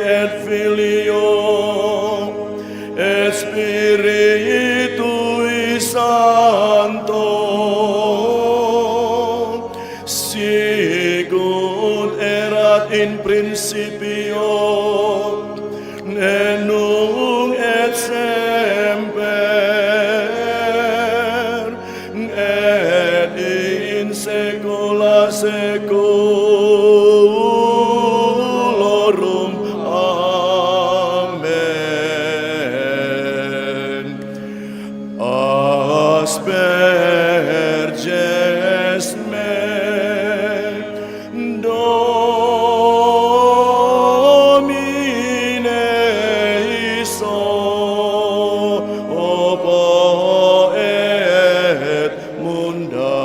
et Filio et Spiritui Sancto, sicut erat in principio, nunc et semper, et in saecula saeculorum. Amen. Asperges me, Domine Iso, opo et munda.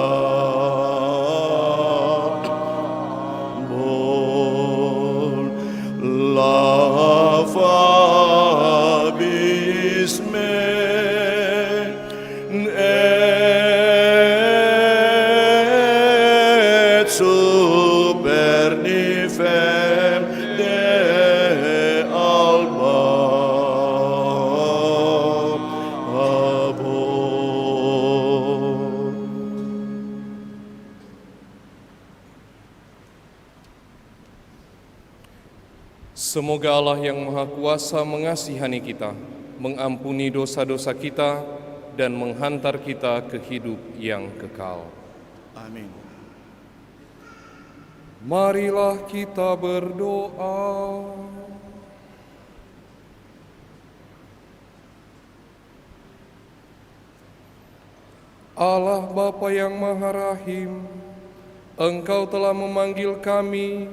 Bon lavabis me, et super nifem de alba. Abon. Semoga Allah yang Maha Kuasa mengasihani kita, mengampuni dosa-dosa kita, dan menghantar kita ke hidup yang kekal. Amin. Marilah kita berdoa. Allah Bapa yang Maha Rahim, Engkau telah memanggil kami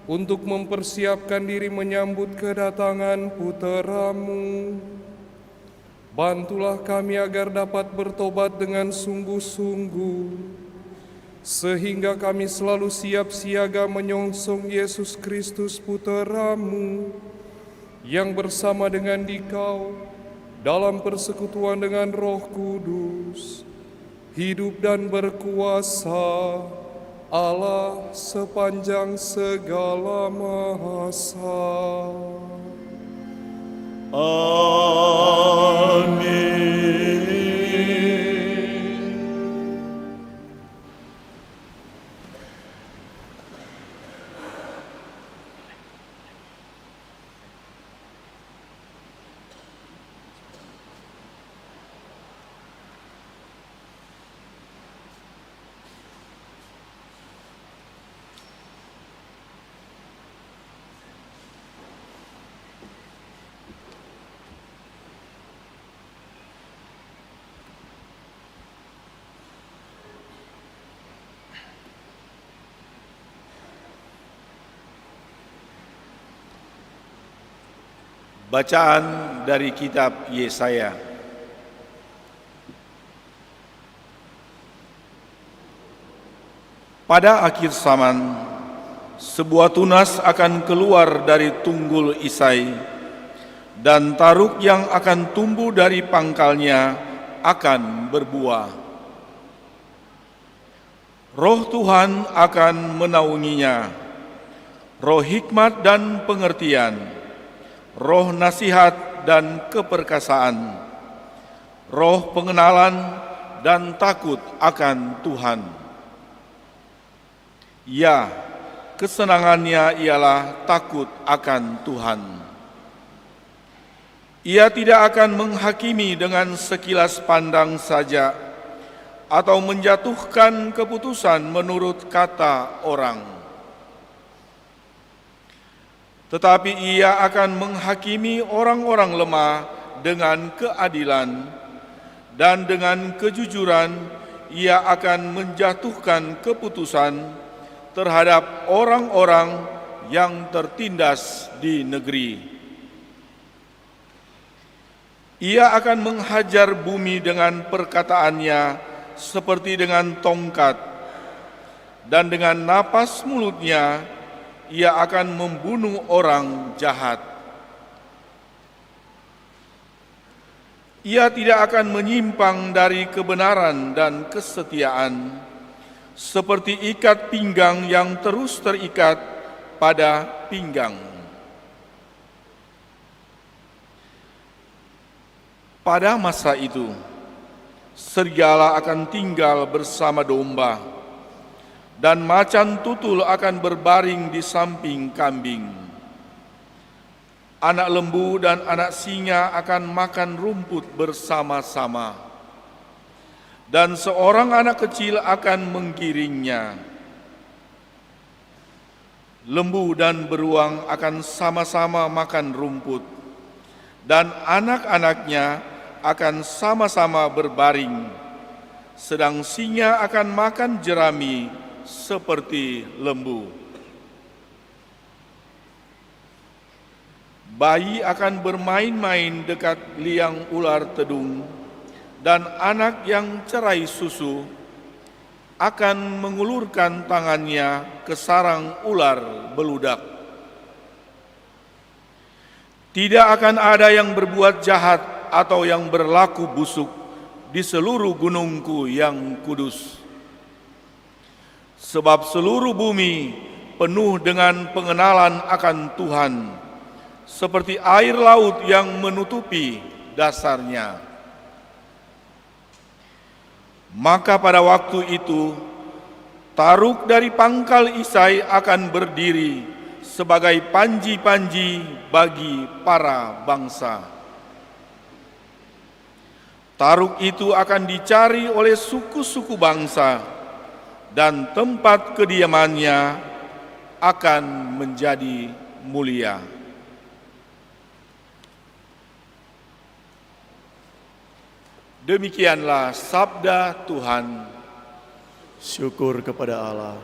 untuk mempersiapkan diri menyambut kedatangan Putra-Mu. Bantulah kami agar dapat bertobat dengan sungguh-sungguh, sehingga kami selalu siap siaga menyongsong Yesus Kristus Putra-Mu, yang bersama dengan Dikau dalam persekutuan dengan Roh Kudus, hidup dan berkuasa Allah sepanjang segala masa. Amin. Bacaan dari kitab Yesaya. Pada akhir zaman, sebuah tunas akan keluar dari tunggul Isai, dan taruk yang akan tumbuh dari pangkalnya akan berbuah. Roh Tuhan akan menaunginya, roh hikmat dan pengertian, roh nasihat dan keperkasaan, roh pengenalan dan takut akan Tuhan. Ya, kesenangannya ialah takut akan Tuhan. Ia tidak akan menghakimi dengan sekilas pandang saja, atau menjatuhkan keputusan menurut kata orang. Tetapi ia akan menghakimi orang-orang lemah dengan keadilan, dan dengan kejujuran ia akan menjatuhkan keputusan terhadap orang-orang yang tertindas di negeri. Ia akan menghajar bumi dengan perkataannya seperti dengan tongkat, dan dengan napas mulutnya ia akan membunuh orang jahat. Ia tidak akan menyimpang dari kebenaran dan kesetiaan, seperti ikat pinggang yang terus terikat pada pinggang. Pada masa itu, serigala akan tinggal bersama domba, dan macan tutul akan berbaring di samping kambing. Anak lembu dan anak singa akan makan rumput bersama-sama, dan seorang anak kecil akan menggiringnya. Lembu dan beruang akan sama-sama makan rumput, dan anak-anaknya akan sama-sama berbaring, sedang singa akan makan jerami seperti lembu. Bayi akan bermain-main dekat liang ular tedung, dan anak yang cerai susu akan mengulurkan tangannya ke sarang ular beludak. Tidak akan ada yang berbuat jahat atau yang berlaku busuk di seluruh gunungku yang kudus. Sebab seluruh bumi penuh dengan pengenalan akan Tuhan, seperti air laut yang menutupi dasarnya. Maka pada waktu itu, Taruk dari pangkal Isai akan berdiri sebagai panji-panji bagi para bangsa. Taruk itu akan dicari oleh suku-suku bangsa, dan tempat kediamannya akan menjadi mulia. Demikianlah sabda Tuhan. Syukur kepada Allah.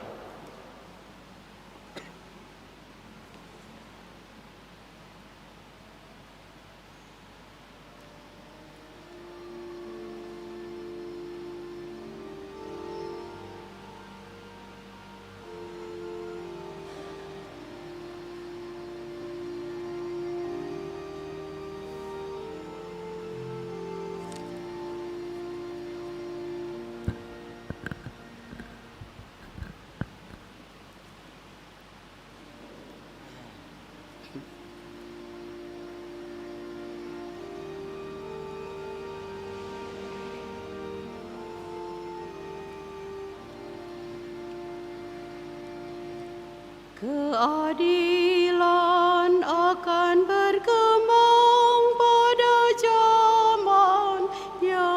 Keadilan akan berkembang pada zamannya,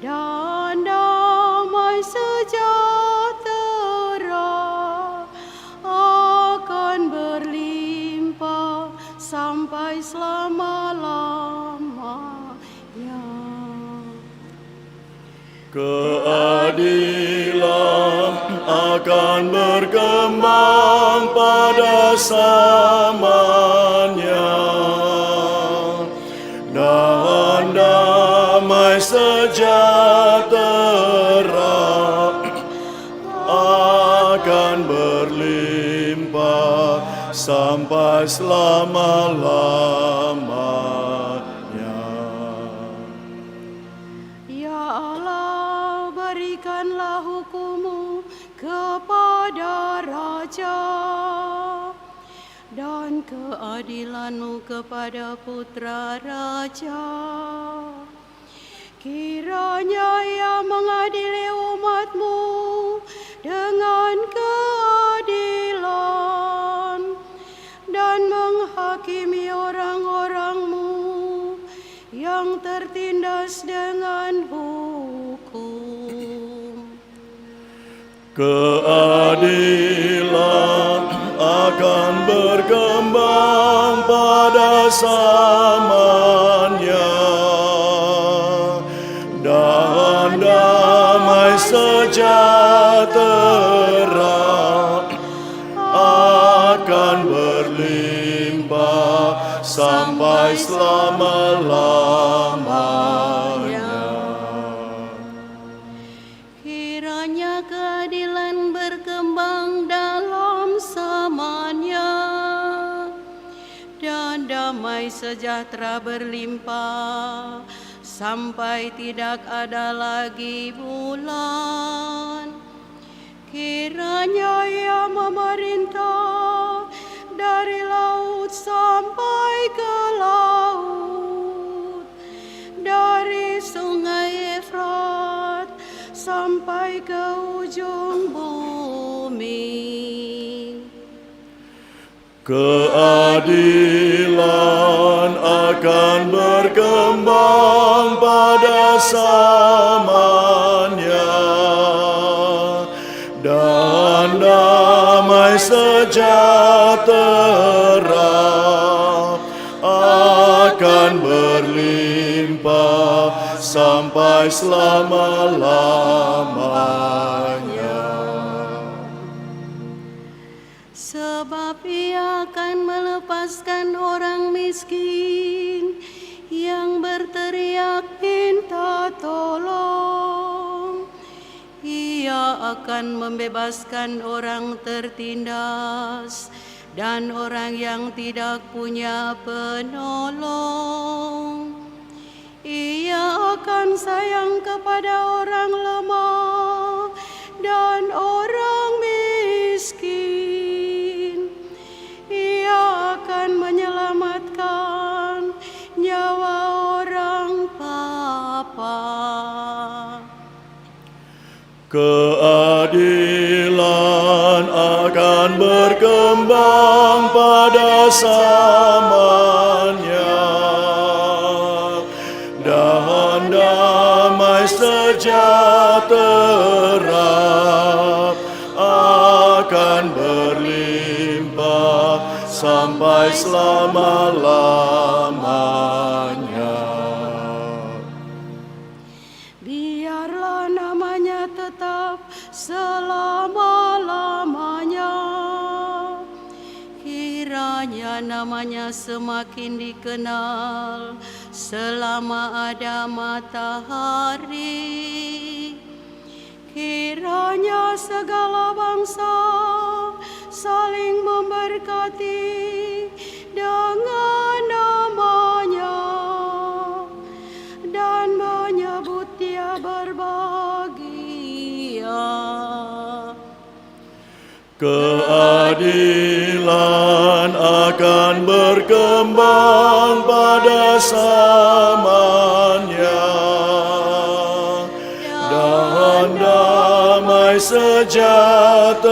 dan damai sejahtera akan berlimpah sampai selama-lamanya. Keadilan akan berkembang pada zamannya, dan damai sejahtera akan berlimpah sampai selama-lamanya. Ya Allah, berikanlah hukum-Mu kepada raja, dan keadilan-Mu kepada putra raja. Kiranya Ia mengadili umat-Mu dengan keadilan, dan menghakimi orang-orang-Mu yang tertindas dengan hukum. Keadilan akan berkembang pada zamannya, dan damai sejahtera akan berlimpah sampai selama-lamanya. Kiranya keadilan berkembang dalam zamannya, dan damai sejahtera berlimpah sampai tidak ada lagi bulan. Kiranya Ia memerintah dari laut sampai ke laut, Keadilan akan berkembang pada zamannya, dan damai sejahtera akan berlimpah sampai selama-lamanya. Sebab Ia akan melepaskan orang miskin yang berteriak minta tolong. Ia akan membebaskan orang tertindas dan orang yang tidak punya penolong. Ia akan sayang kepada orang lemah dan orang miskin. Ia akan menyelamatkan nyawa orang papa. Keadilan akan berkembang pada zamannya, dan damai sejahtera akan berlimpah sampai selama-lamanya. Biarlah namanya tetap selama-lamanya. Kiranya namanya semakin dikenal selama ada matahari. Kiranya segala bangsa saling memberkati dengan namanya dan menyebut Dia berbahagia. Keadilan akan berkembang pada zamannya, dan damai sejahtera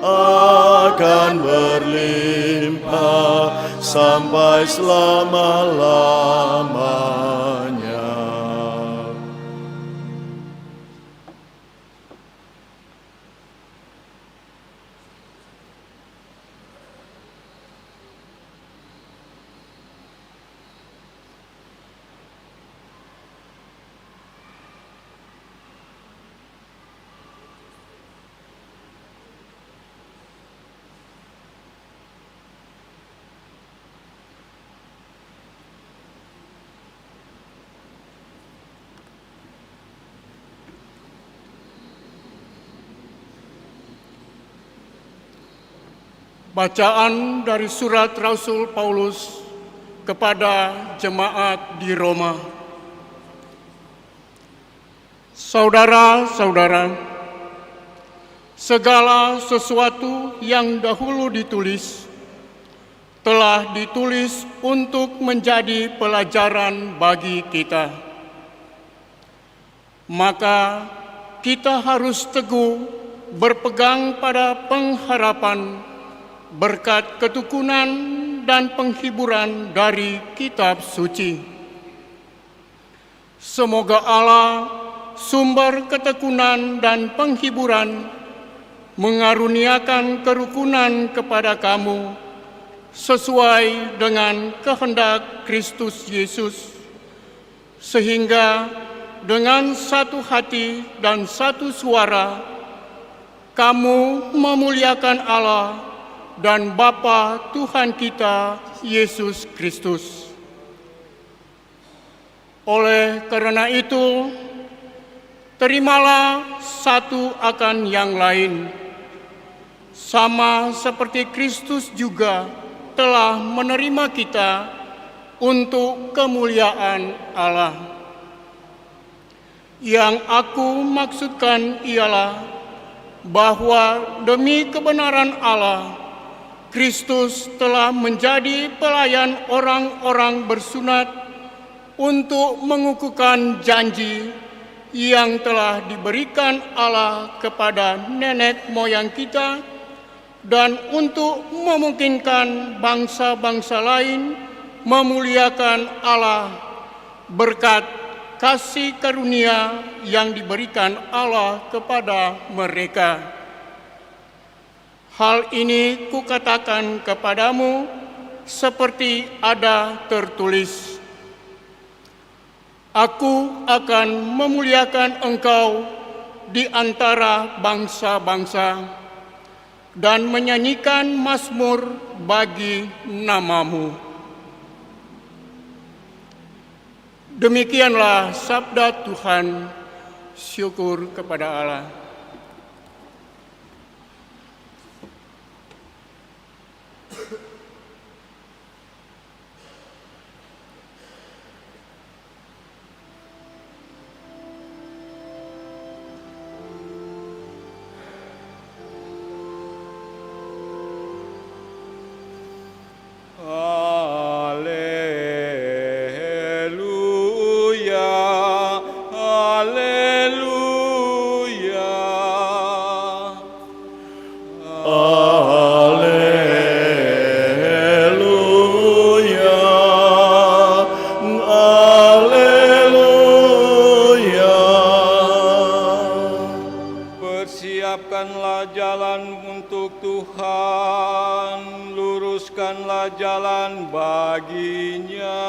akan berlimpah sampai selama-lamanya. Bacaan dari surat Rasul Paulus kepada jemaat di Roma. Saudara-saudara, segala sesuatu yang dahulu ditulis telah ditulis untuk menjadi pelajaran bagi kita. Maka kita harus teguh berpegang pada pengharapan berkat ketukunan dan penghiburan dari kitab suci. Semoga Allah, sumber ketekunan dan penghiburan, mengaruniakan kerukunan kepada kamu sesuai dengan kehendak Kristus Yesus, sehingga dengan satu hati dan satu suara kamu memuliakan Allah dan Bapa Tuhan kita, Yesus Kristus. Oleh karena itu, terimalah satu akan yang lain, sama seperti Kristus juga telah menerima kita untuk kemuliaan Allah. Yang aku maksudkan ialah bahwa demi kebenaran Allah, Kristus telah menjadi pelayan orang-orang bersunat untuk mengukuhkan janji yang telah diberikan Allah kepada nenek moyang kita dan untuk memungkinkan bangsa-bangsa lain memuliakan Allah berkat kasih karunia yang diberikan Allah kepada mereka. Hal ini kukatakan kepadamu seperti ada tertulis, Aku akan memuliakan engkau di antara bangsa-bangsa dan menyanyikan mazmur bagi namamu. Demikianlah sabda Tuhan, syukur kepada Allah. Persiapkanlah jalan untuk Tuhan, luruskanlah jalan baginya,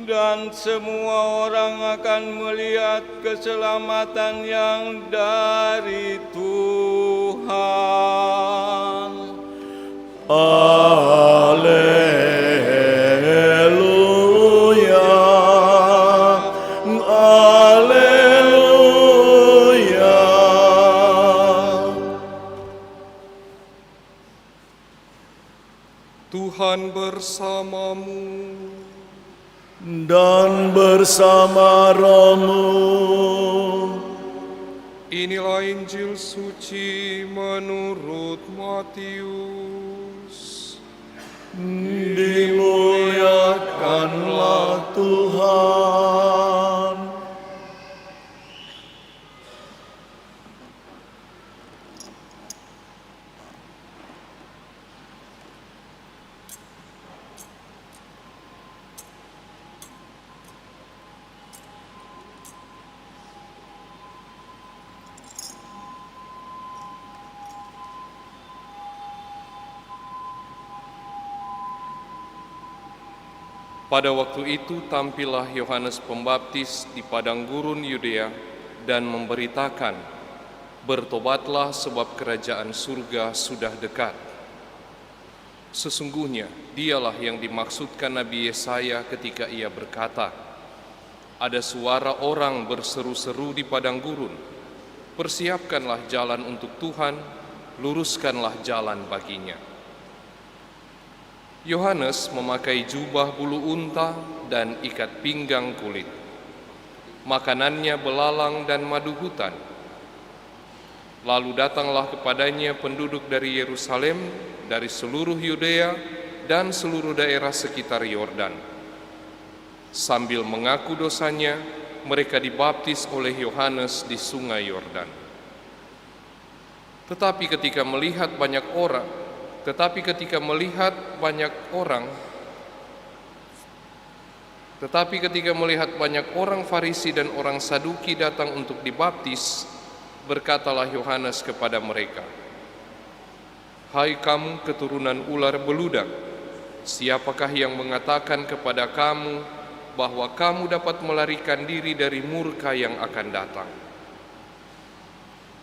dan semua orang akan melihat keselamatan yang dari Tuhan. Alleluia, Tuhan bersamamu dan bersama rohmu. Inilah Injil suci menurut Matius. Dimuliakanlah Tuhan. Pada waktu itu tampillah Yohanes Pembaptis di padang gurun Yudea dan memberitakan, "Bertobatlah sebab kerajaan surga sudah dekat." Sesungguhnya dialah yang dimaksudkan Nabi Yesaya ketika ia berkata, "Ada suara orang berseru-seru di padang gurun, persiapkanlah jalan untuk Tuhan, luruskanlah jalan baginya." Yohanes memakai jubah bulu unta dan ikat pinggang kulit. Makanannya belalang dan madu hutan. Lalu datanglah kepadanya penduduk dari Yerusalem, dari seluruh Yudea dan seluruh daerah sekitar Yordan. Sambil mengaku dosanya, mereka dibaptis oleh Yohanes di sungai Yordan. Tetapi ketika melihat banyak orang Farisi dan orang Saduki datang untuk dibaptis, berkatalah Yohanes kepada mereka, "Hai kamu keturunan ular beludak, siapakah yang mengatakan kepada kamu bahwa kamu dapat melarikan diri dari murka yang akan datang?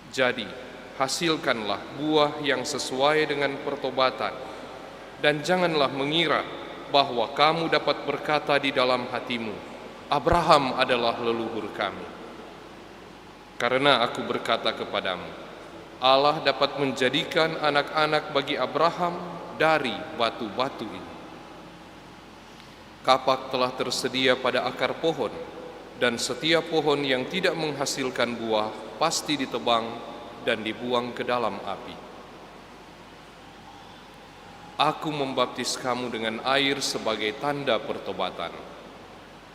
Jadi, hasilkanlah buah yang sesuai dengan pertobatan, dan janganlah mengira bahwa kamu dapat berkata di dalam hatimu, 'Abraham adalah leluhur kami.' Karena aku berkata kepadamu, Allah dapat menjadikan anak-anak bagi Abraham dari batu-batu ini. Kapak telah tersedia pada akar pohon, dan setiap pohon yang tidak menghasilkan buah pasti ditebang dan dibuang ke dalam api. Aku membaptis kamu dengan air sebagai tanda pertobatan.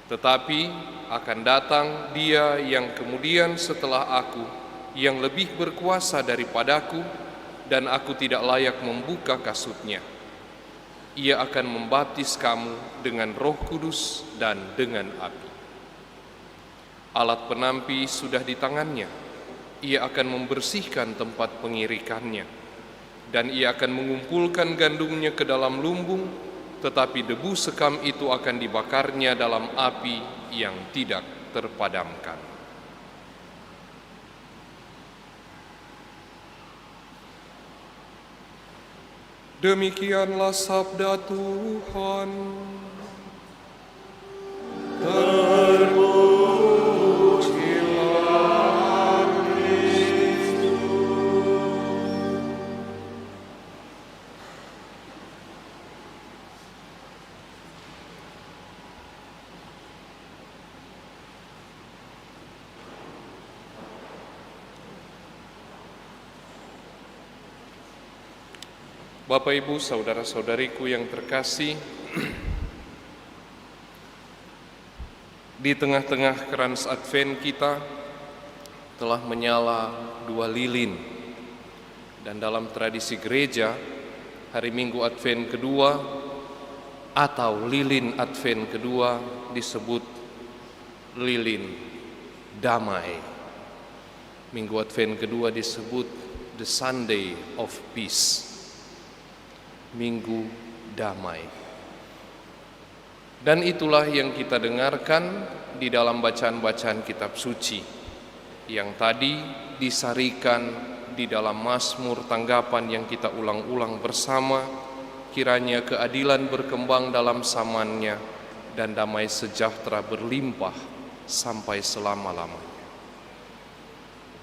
Tetapi akan datang Dia yang kemudian setelah aku, yang lebih berkuasa daripadaku, dan aku tidak layak membuka kasutnya. Ia akan membaptis kamu dengan Roh Kudus dan dengan api. Alat penampi sudah di tangannya. Ia akan membersihkan tempat pengirikannya, dan ia akan mengumpulkan gandumnya ke dalam lumbung, tetapi debu sekam itu akan dibakarnya dalam api yang tidak terpadamkan. Demikianlah sabda Tuhan. Terpujilah Kristus. Bapak, Ibu, saudara-saudariku yang terkasih, di tengah-tengah krans Advent kita telah menyala 2 lilin. Dan dalam tradisi gereja, hari Minggu Advent kedua atau lilin Advent kedua disebut lilin damai. Minggu Advent kedua disebut the Sunday of Peace. Minggu damai. Dan itulah yang kita dengarkan di dalam bacaan-bacaan kitab suci yang tadi disarikan di dalam Mazmur tanggapan yang kita ulang-ulang bersama. Kiranya keadilan berkembang dalam zamannya dan damai sejahtera berlimpah sampai selama-lamanya.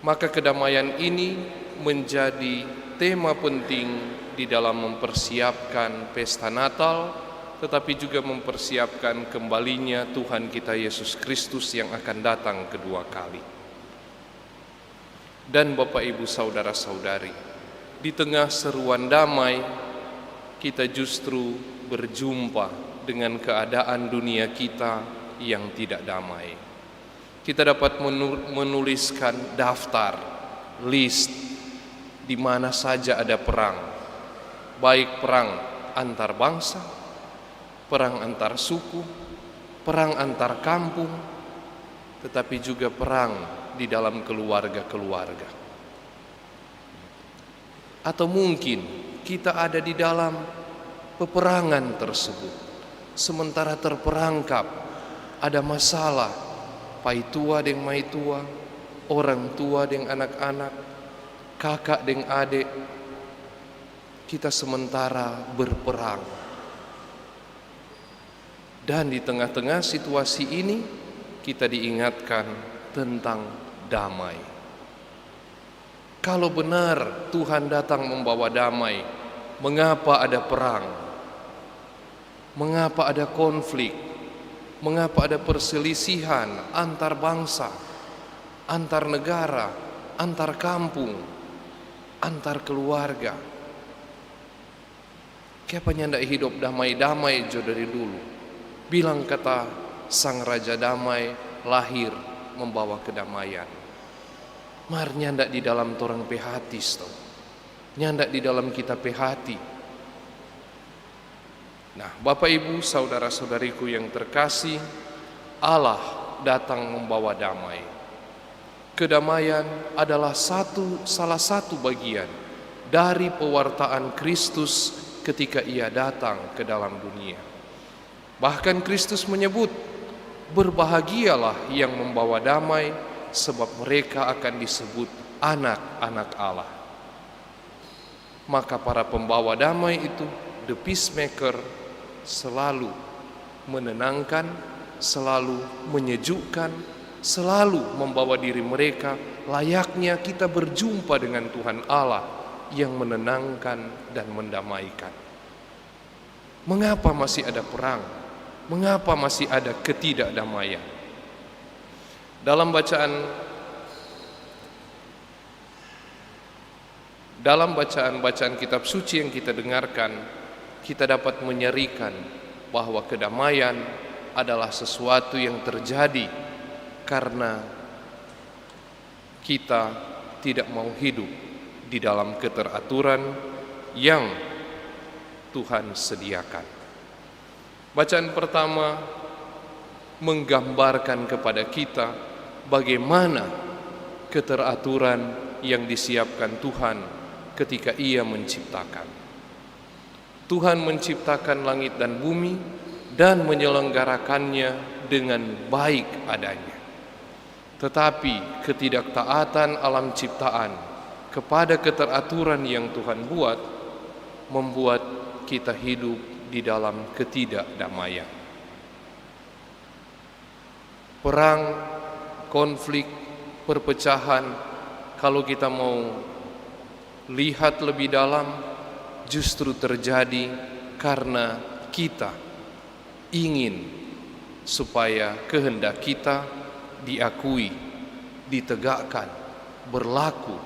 Maka kedamaian ini menjadi tema penting di dalam mempersiapkan pesta Natal, tetapi juga mempersiapkan kembalinya Tuhan kita Yesus Kristus yang akan datang kedua kali. Dan Bapak, Ibu, saudara-saudari, di tengah seruan damai, kita justru berjumpa dengan keadaan dunia kita yang tidak damai. Kita dapat menuliskan daftar, list, di mana saja ada perang. Baik perang antar bangsa, perang antar suku, perang antar kampung, tetapi juga perang di dalam keluarga-keluarga. Atau mungkin kita ada di dalam peperangan tersebut, sementara terperangkap ada masalah, pai tua dengan mai tua, orang tua dengan anak-anak, kakak dengan adik. Kita sementara berperang. Dan di tengah-tengah situasi ini kita diingatkan tentang damai. Kalau benar Tuhan datang membawa damai, mengapa ada perang? Mengapa ada konflik? Mengapa ada perselisihan antar bangsa, antar negara, antar kampung, antar keluarga? Kenapa nyandak hidup damai-damai jo dari dulu? Bilang kata Sang Raja Damai lahir membawa kedamaian. Mar nyandak di dalam torang pehatis tau. Nyandak di dalam kita pehati. Nah, Bapak, Ibu, saudara-saudariku yang terkasih, Allah datang membawa damai. Kedamaian adalah salah satu bagian dari pewartaan Kristus ketika ia datang ke dalam dunia. Bahkan Kristus menyebut, berbahagialah yang membawa damai, sebab mereka akan disebut anak-anak Allah. Maka para pembawa damai itu, the peacemaker, selalu menenangkan, selalu menyejukkan, selalu membawa diri mereka layaknya kita berjumpa dengan Tuhan Allah yang menenangkan dan mendamaikan. Mengapa masih ada perang? Mengapa masih ada ketidakdamaian? Dalam bacaan kitab suci yang kita dengarkan, kita dapat menyerikan bahwa kedamaian adalah sesuatu yang terjadi karena kita tidak mau hidup di dalam keteraturan yang Tuhan sediakan. Bacaan pertama menggambarkan kepada kita bagaimana keteraturan yang disiapkan Tuhan ketika Ia menciptakan. Tuhan menciptakan langit dan bumi dan menyelenggarakannya dengan baik adanya. Tetapi ketidaktaatan alam ciptaan kepada keteraturan yang Tuhan buat membuat kita hidup di dalam ketidakdamaian. Perang, konflik, perpecahan, kalau kita mau lihat lebih dalam, justru terjadi karena kita ingin supaya kehendak kita diakui, ditegakkan, berlaku,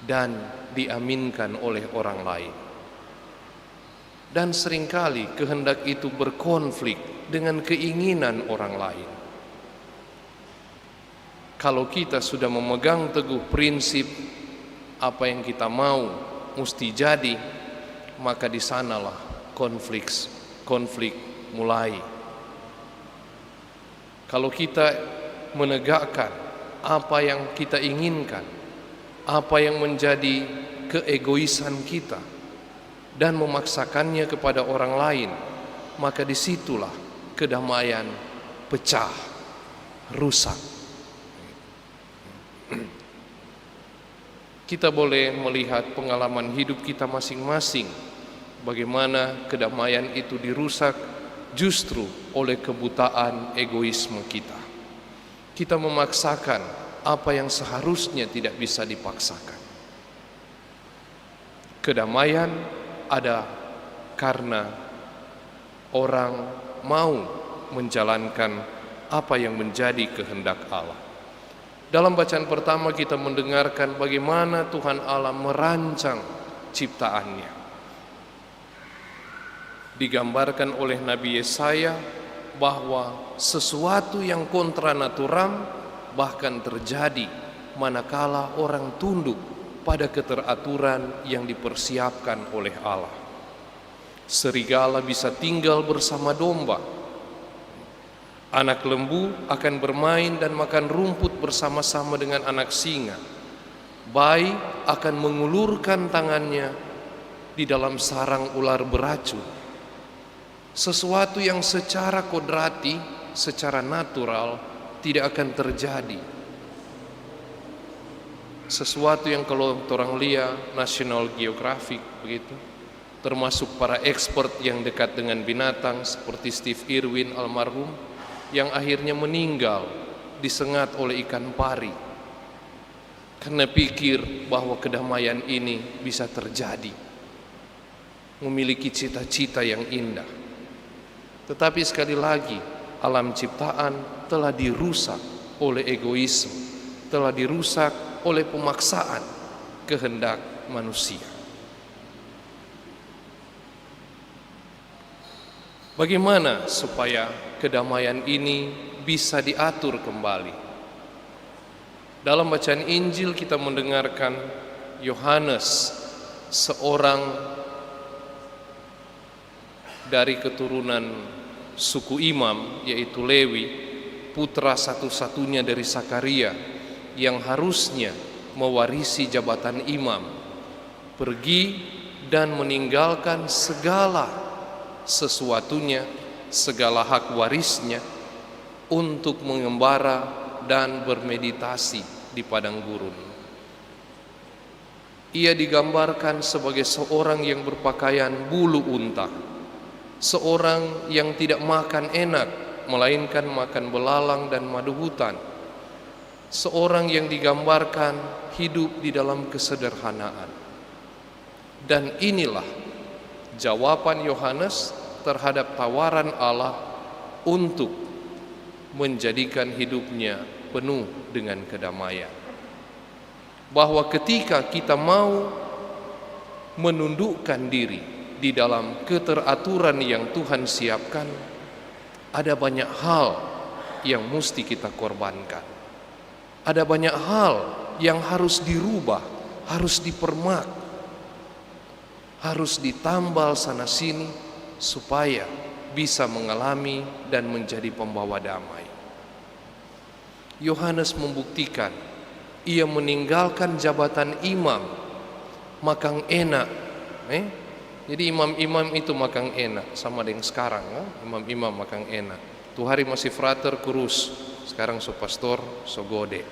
dan diaminkan oleh orang lain. Dan seringkali kehendak itu berkonflik dengan keinginan orang lain. Kalau kita sudah memegang teguh prinsip apa yang kita mau mesti jadi, maka di sanalah konflik mulai. Kalau kita menegakkan apa yang kita inginkan, apa yang menjadi keegoisan kita, dan memaksakannya kepada orang lain, maka disitulah kedamaian pecah, rusak. Kita boleh melihat pengalaman hidup kita masing-masing, bagaimana kedamaian itu dirusak justru oleh kebutaan egoisme kita. Kita memaksakan apa yang seharusnya tidak bisa dipaksakan. Kedamaian ada karena orang mau menjalankan apa yang menjadi kehendak Allah. Dalam bacaan pertama kita mendengarkan bagaimana Tuhan Allah merancang ciptaannya. Digambarkan oleh Nabi Yesaya bahwa sesuatu yang kontranatural bahkan terjadi manakala orang tunduk pada keteraturan yang dipersiapkan oleh Allah. Serigala bisa tinggal bersama domba. Anak lembu akan bermain dan makan rumput bersama-sama dengan anak singa. Bayi akan mengulurkan tangannya di dalam sarang ular beracun. Sesuatu yang secara kodrati, secara natural tidak akan terjadi. Sesuatu yang kalau orang lihat National Geographic begitu, termasuk para expert yang dekat dengan binatang seperti Steve Irwin almarhum, yang akhirnya meninggal disengat oleh ikan pari karena pikir bahwa kedamaian ini bisa terjadi, memiliki cita-cita yang indah. Tetapi sekali lagi alam ciptaan telah dirusak oleh egoisme, telah dirusak oleh pemaksaan kehendak manusia. Bagaimana supaya kedamaian ini bisa diatur kembali? Dalam bacaan Injil kita mendengarkan Yohanes, seorang dari keturunan suku Imam, yaitu Lewi, putra satu-satunya dari Sakaria yang harusnya mewarisi jabatan imam, pergi dan meninggalkan segala sesuatunya, segala hak warisnya untuk mengembara dan bermeditasi di padang gurun. Ia digambarkan sebagai seorang yang berpakaian bulu unta, seorang yang tidak makan enak melainkan makan belalang dan madu hutan, seorang yang digambarkan hidup di dalam kesederhanaan. Dan inilah jawaban Yohanes terhadap tawaran Allah untuk menjadikan hidupnya penuh dengan kedamaian. Bahwa ketika kita mau menundukkan diri di dalam keteraturan yang Tuhan siapkan, ada banyak hal yang mesti kita korbankan. Ada banyak hal yang harus dirubah harus dipermak, harus ditambal sana sini supaya bisa mengalami dan menjadi pembawa damai. Yohanes membuktikan, ia meninggalkan jabatan imam, makan enak. Jadi imam-imam itu makan enak, sama dengan sekarang, imam-imam makan enak. Tuh hari masih frater kurus, sekarang so pastor so gode.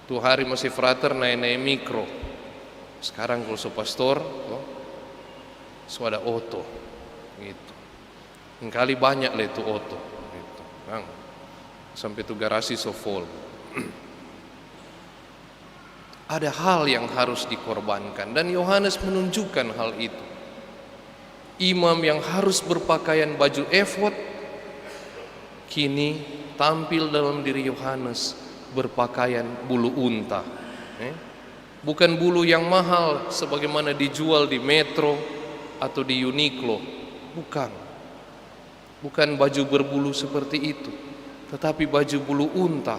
Tuh hari masih frater naik-naik mikro, sekarang kalau so pastor so ada oto, gitu. Kali banyak lah itu oto, gitu. Sampai tuh garasi so full. Ada hal yang harus dikorbankan dan Yohanes menunjukkan hal itu. Imam yang harus berpakaian baju efod kini tampil dalam diri Yohanes berpakaian bulu unta. Bukan bulu yang mahal sebagaimana dijual di Metro atau di Uniqlo. Bukan baju berbulu seperti itu, tetapi baju bulu unta,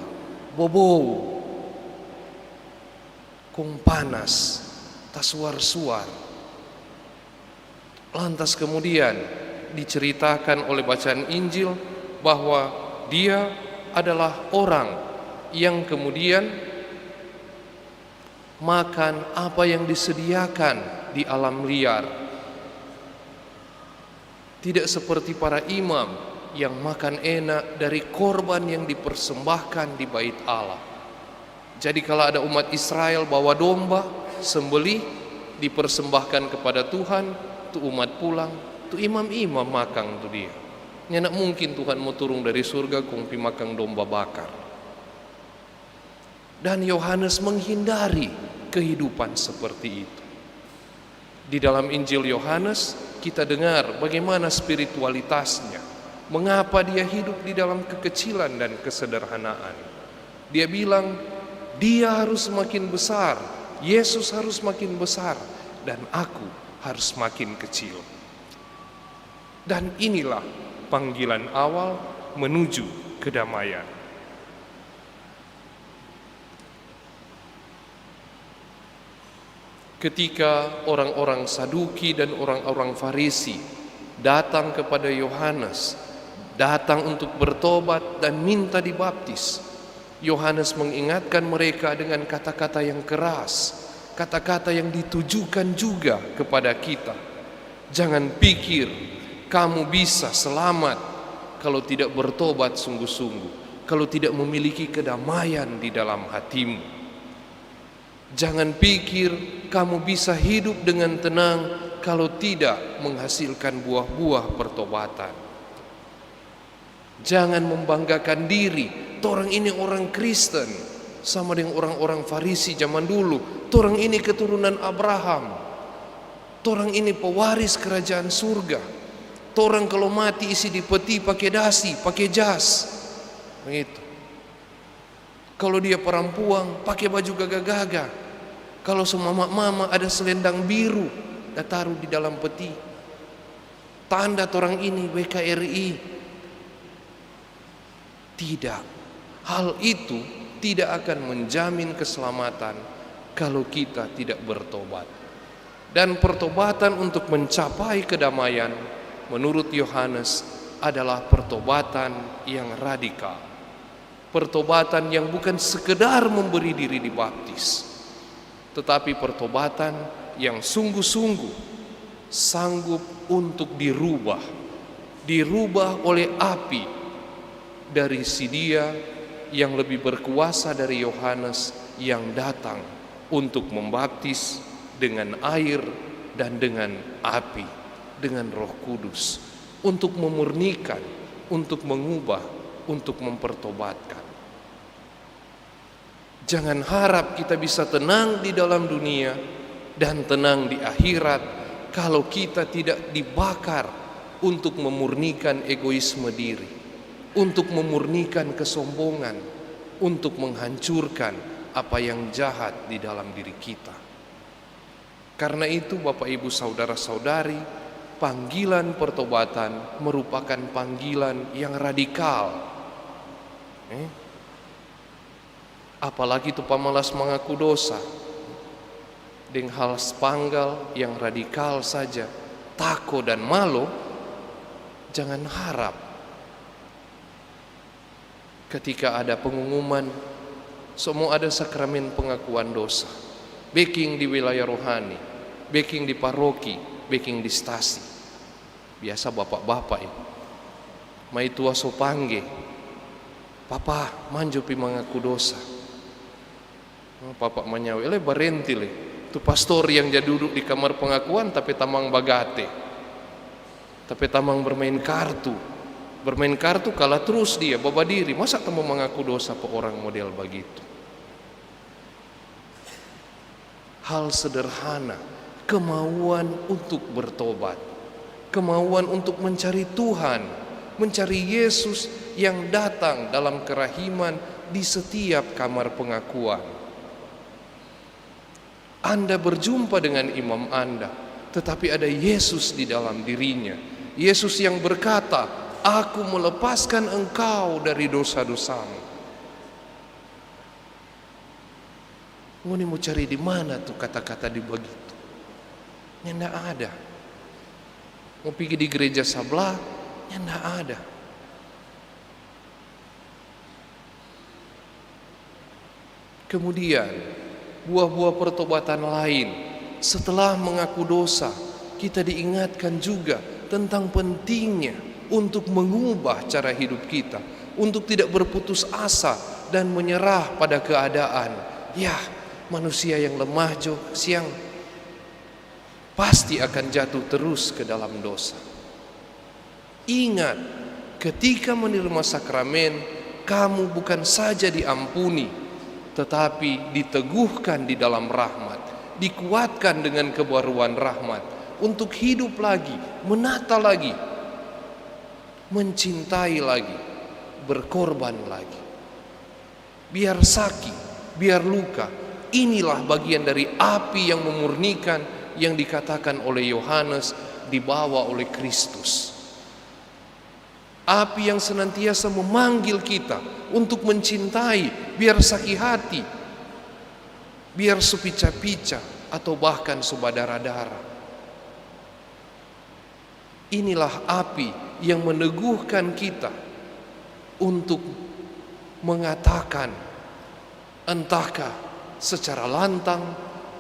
bobou, kong panas, tasuar-suar. Lantas kemudian diceritakan oleh bacaan Injil bahwa dia adalah orang yang kemudian makan apa yang disediakan di alam liar. Tidak seperti para imam yang makan enak dari korban yang dipersembahkan di bait Allah. Jadi kalau ada umat Israel bawa domba, sembelih, dipersembahkan kepada Tuhan, tu umat pulang, tu imam-imam makan tu dia. Nggak mungkin Tuhan mau turun dari surga kongpi makan domba bakar. Dan Yohanes menghindari kehidupan seperti itu. Di dalam Injil Yohanes kita dengar bagaimana spiritualitasnya, mengapa dia hidup di dalam kekecilan dan kesederhanaan. Dia bilang, dia harus makin besar, Yesus harus makin besar, dan aku harus makin kecil. Dan inilah panggilan awal menuju kedamaian. Ketika orang-orang Saduki dan orang-orang Farisi datang kepada Yohanes, datang untuk bertobat dan minta dibaptis, Yohanes mengingatkan mereka dengan kata-kata yang keras, kata-kata yang ditujukan juga kepada kita. Jangan pikir kamu bisa selamat kalau tidak bertobat sungguh-sungguh, kalau tidak memiliki kedamaian di dalam hatimu. Jangan pikir kamu bisa hidup dengan tenang kalau tidak menghasilkan buah-buah pertobatan. Jangan membanggakan diri, torang ini orang Kristen, sama dengan orang-orang Farisi zaman dulu. Torang ini keturunan Abraham, torang ini pewaris kerajaan surga. Torang kalau mati isi di peti pakai dasi, pakai jas, begitu. Kalau dia perempuan pakai baju gagah-gagah. Kalau semua mama ada selendang biru, dah taruh di dalam peti. Tanda torang ini WKRI. Tidak, hal itu tidak akan menjamin keselamatan kalau kita tidak bertobat. Dan pertobatan untuk mencapai kedamaian menurut Yohanes adalah pertobatan yang radikal. Pertobatan yang bukan sekedar memberi diri dibaptis, tetapi pertobatan yang sungguh-sungguh sanggup untuk dirubah oleh api dari si Dia yang lebih berkuasa dari Yohanes yang datang untuk membaptis dengan air dan dengan api, dengan Roh Kudus, untuk memurnikan, untuk mengubah, untuk mempertobatkan. Jangan harap kita bisa tenang di dalam dunia dan tenang di akhirat kalau kita tidak dibakar untuk memurnikan egoisme diri, untuk memurnikan kesombongan, untuk menghancurkan apa yang jahat di dalam diri kita. Karena itu Bapak Ibu Saudara-saudari, panggilan pertobatan merupakan panggilan yang radikal. Apalagi itu pamalas mengaku dosa. dengan hal sepanggal yang radikal saja, tako dan malo, jangan harap ketika ada pengumuman semua ada sakramen pengakuan dosa, baking di wilayah rohani, baking di paroki, baking di stasi. Biasa bapak-bapak ini mai tua so pangge, papa manjo pi mengaku dosa. Papa menyawe le barenti le tu pastor yang jadi duduk di kamar pengakuan tapi tamang bagate, tapi tamang bermain kartu kalah terus dia bawa diri. Masa kamu mengaku dosa pe orang model begitu? Hal sederhana, kemauan untuk bertobat, kemauan untuk mencari Tuhan, mencari Yesus yang datang dalam kerahiman di setiap kamar pengakuan. Anda berjumpa dengan imam Anda, tetapi ada Yesus di dalam dirinya. Yesus yang berkata, "Aku melepaskan engkau dari dosa-dosamu." Ngoni mau cari di mana tuh kata-kata di begitu? Nggak ada. Mau pergi di gereja sebelah, nggak ada. Kemudian buah-buah pertobatan lain setelah mengaku dosa, kita diingatkan juga tentang pentingnya untuk mengubah cara hidup kita, untuk tidak berputus asa dan menyerah pada keadaan. Ya, manusia yang lemah siang pasti akan jatuh terus ke dalam dosa. Ingat, ketika menerima sakramen, kamu bukan saja diampuni, tetapi diteguhkan di dalam rahmat, dikuatkan dengan kebaruan rahmat untuk hidup lagi, menata lagi, mencintai lagi, berkorban lagi. Biar sakit, biar luka, inilah bagian dari api yang memurnikan yang dikatakan oleh Yohanes dibawa oleh Kristus. Api yang senantiasa memanggil kita untuk mencintai, biar sakit hati, biar sepica-pica atau bahkan subadara-dara. Inilah api yang meneguhkan kita untuk mengatakan, entahkah secara lantang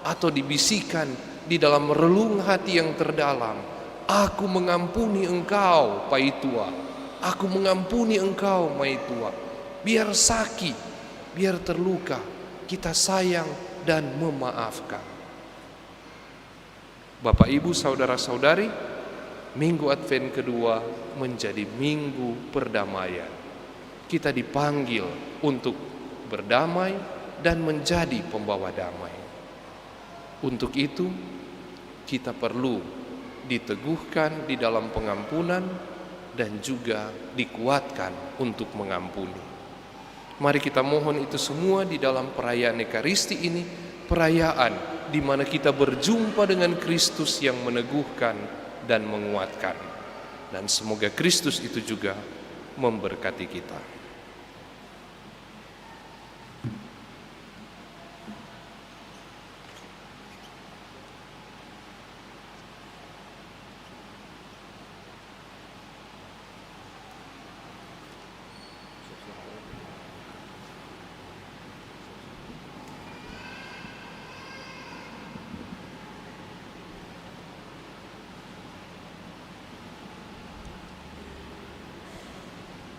atau dibisikkan di dalam relung hati yang terdalam, "Aku mengampuni engkau, Paitua. Aku mengampuni engkau, Maitua." Biar sakit, biar terluka, kita sayang dan memaafkan. Bapak, Ibu, saudara-saudari, Minggu Advent kedua menjadi minggu perdamaian. Kita dipanggil untuk berdamai dan menjadi pembawa damai. Untuk itu, kita perlu diteguhkan di dalam pengampunan dan juga dikuatkan untuk mengampuni. Mari kita mohon itu semua di dalam perayaan Ekaristi ini, perayaan di mana kita berjumpa dengan Kristus yang meneguhkan dan menguatkan. Dan semoga Kristus itu juga memberkati kita.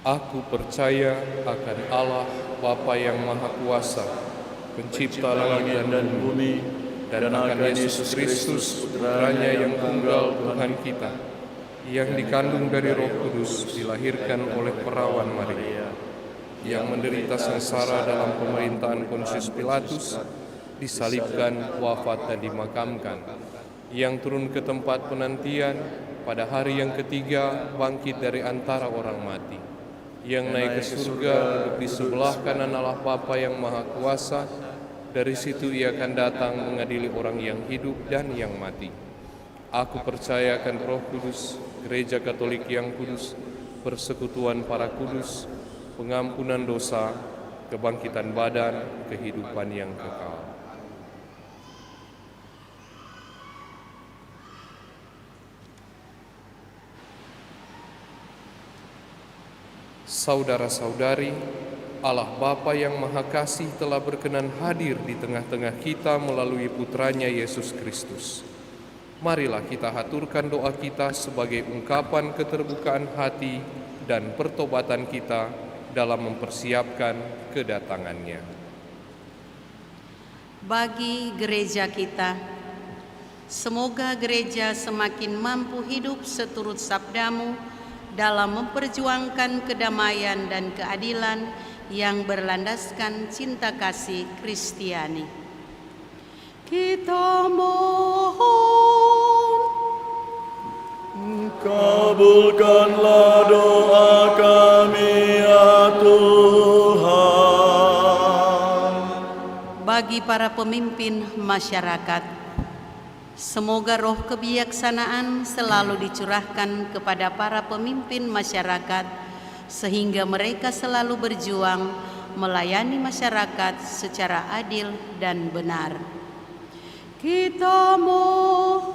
Aku percaya akan Allah, Bapa yang Maha Kuasa, Pencipta langit dan bumi, dan akan Yesus Kristus, Putranya yang tunggal Tuhan kita, yang dikandung dari Roh Kudus, dilahirkan oleh perawan Maria, yang menderita sengsara dalam pemerintahan Pontius Pilatus, disalibkan, wafat dan dimakamkan, yang turun ke tempat penantian, pada hari yang ketiga bangkit dari antara orang mati, yang naik ke surga, duduk di sebelah kanan Allah Bapa yang Maha Kuasa. Dari situ Ia akan datang mengadili orang yang hidup dan yang mati. Aku percaya akan Roh Kudus, Gereja Katolik yang kudus, persekutuan para kudus, pengampunan dosa, kebangkitan badan, kehidupan yang kekal. Saudara-saudari, Allah Bapa yang Maha Kasih telah berkenan hadir di tengah-tengah kita melalui Putranya Yesus Kristus. Marilah kita haturkan doa kita sebagai ungkapan keterbukaan hati dan pertobatan kita dalam mempersiapkan kedatangannya. Bagi gereja kita, semoga gereja semakin mampu hidup seturut sabdamu dalam memperjuangkan kedamaian dan keadilan yang berlandaskan cinta kasih Kristiani. Kita mohon, kabulkanlah doa kami ya Tuhan. bagi para pemimpin masyarakat, semoga roh kebijaksanaan selalu dicurahkan kepada para pemimpin masyarakat, sehingga mereka selalu berjuang melayani masyarakat secara adil dan benar. Kita mohon,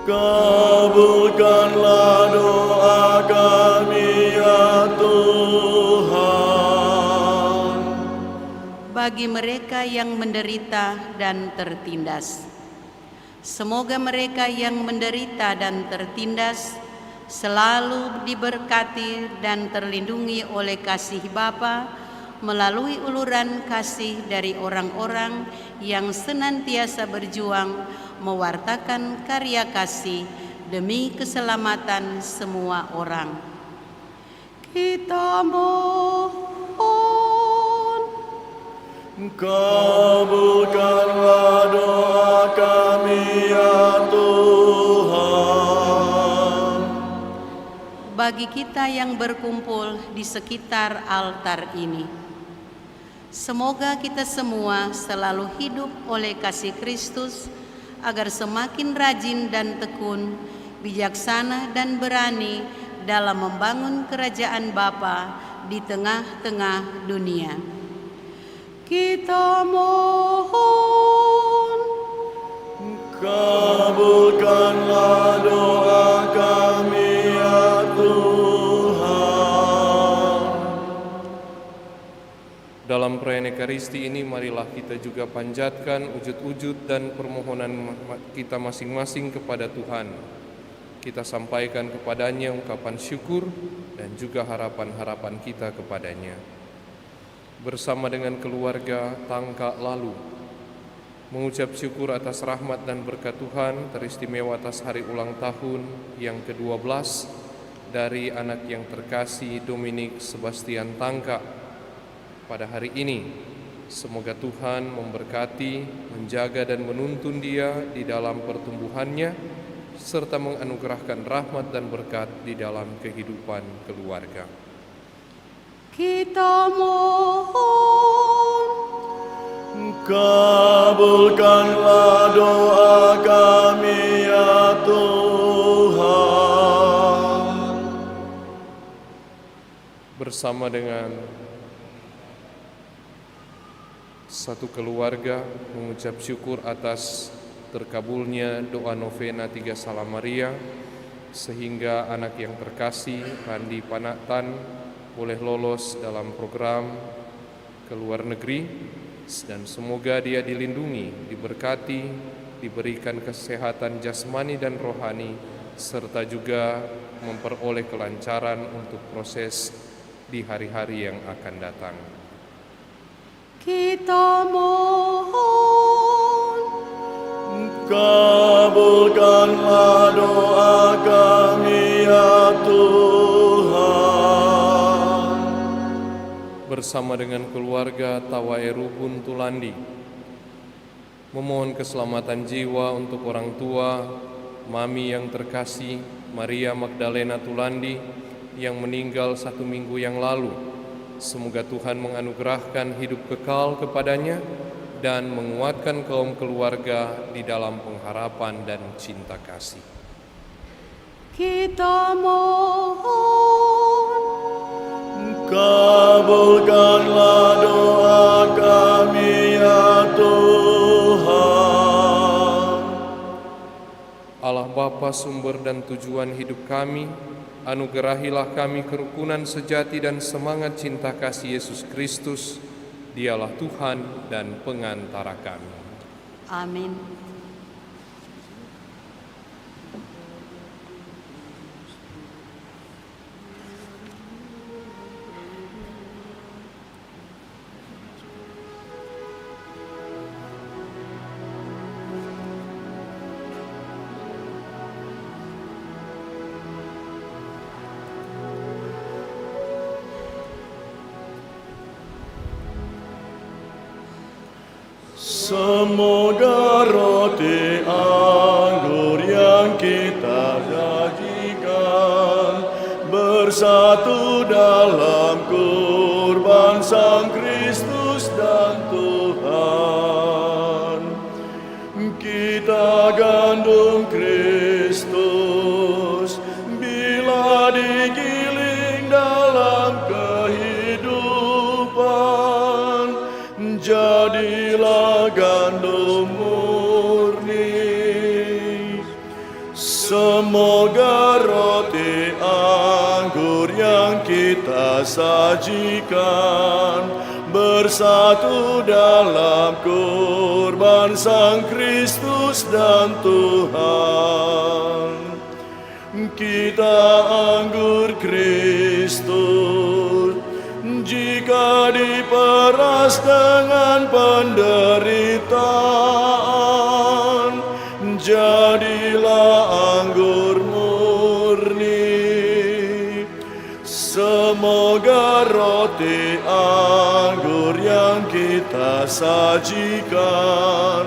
Kabulkanlah doa kami ya Tuhan. bagi mereka yang menderita dan tertindas, semoga mereka yang menderita dan tertindas selalu diberkati dan terlindungi oleh kasih Bapa melalui uluran kasih dari orang-orang yang senantiasa berjuang mewartakan karya kasih demi keselamatan semua orang. Kita mohon, Kabulkanlah doa kami ya Tuhan. bagi kita yang berkumpul di sekitar altar ini, semoga kita semua selalu hidup oleh kasih Kristus, agar semakin rajin dan tekun, bijaksana dan berani dalam membangun kerajaan Bapa di tengah-tengah dunia. Kita mohon, Kabulkanlah doa kami ya Tuhan. Dalam perayaan Ekaristi ini, marilah kita juga panjatkan wujud-wujud dan permohonan kita masing-masing kepada Tuhan. Kita sampaikan kepadanya ungkapan syukur dan juga harapan-harapan kita kepadanya. Bersama dengan keluarga Tangka lalu, mengucap syukur atas rahmat dan berkat Tuhan, teristimewa atas hari ulang tahun yang ke-12 dari anak yang terkasih Dominik Sebastian Tangka pada hari ini. Semoga Tuhan memberkati, menjaga dan menuntun dia di dalam pertumbuhannya, serta menganugerahkan rahmat dan berkat di dalam kehidupan keluarga. kita mohon, Kabulkanlah doa kami ya Tuhan. Bersama dengan satu keluarga mengucap syukur atas terkabulnya doa novena 3 Salam Maria, sehingga anak yang terkasih Randi Panaktan boleh lolos dalam program ke luar negeri, dan semoga dia dilindungi, diberkati, diberikan kesehatan jasmani dan rohani, serta juga memperoleh kelancaran untuk proses di hari-hari yang akan datang. kita mohon, Kabulkanlah doa kami ya Tuhan. Bersama dengan keluarga Tawai Rubun Tulandi, memohon keselamatan jiwa untuk orang tua Mami yang terkasih Maria Magdalena Tulandi yang meninggal 1 minggu yang lalu. Semoga Tuhan menganugerahkan hidup kekal kepadanya dan menguatkan kaum keluarga di dalam pengharapan dan cinta kasih. kita mohon, Kabulkanlah doa kami ya Tuhan. Allah Bapa, sumber dan tujuan hidup kami, Anugerahilah kami kerukunan sejati dan semangat cinta kasih Yesus Kristus, Dialah Tuhan dan pengantara kami. Amin. Semoga roti anggur yang kita sajikan bersatu dalam kurban Sang Kristus dan Tuhan. Kita gandum Kristus bila digiling dalam kehidupan, jadilah gandum murni. Semoga roti anggur yang kita sajikan bersatu dalam kurban Sang Kristus dan Tuhan. Kita anggur Kristus jika diperas dengan penderitaan, jadilah anggur murni. Semoga roti anggur yang kita sajikan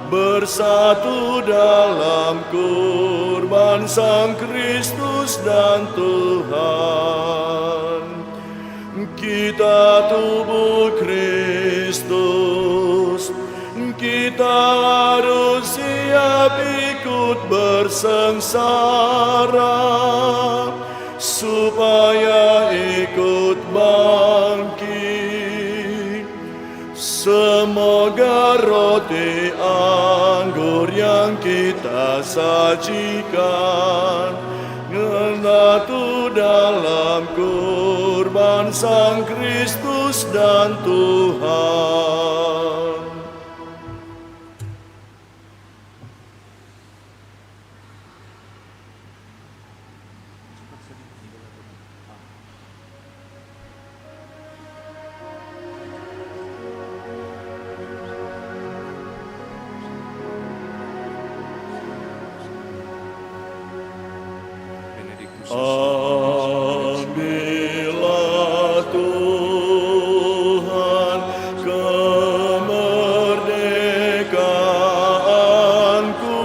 bersatu dalam kurban Sang Kristus dan Tuhan. Kita tubuh Kristus, kita harus siap ikut bersengsara supaya ikut bangkit. Semoga roti anggur yang kita sajikan menyatu dalam kurban Sang Kristus dan Tuhan. Ambillah Tuhan kemerdekaanku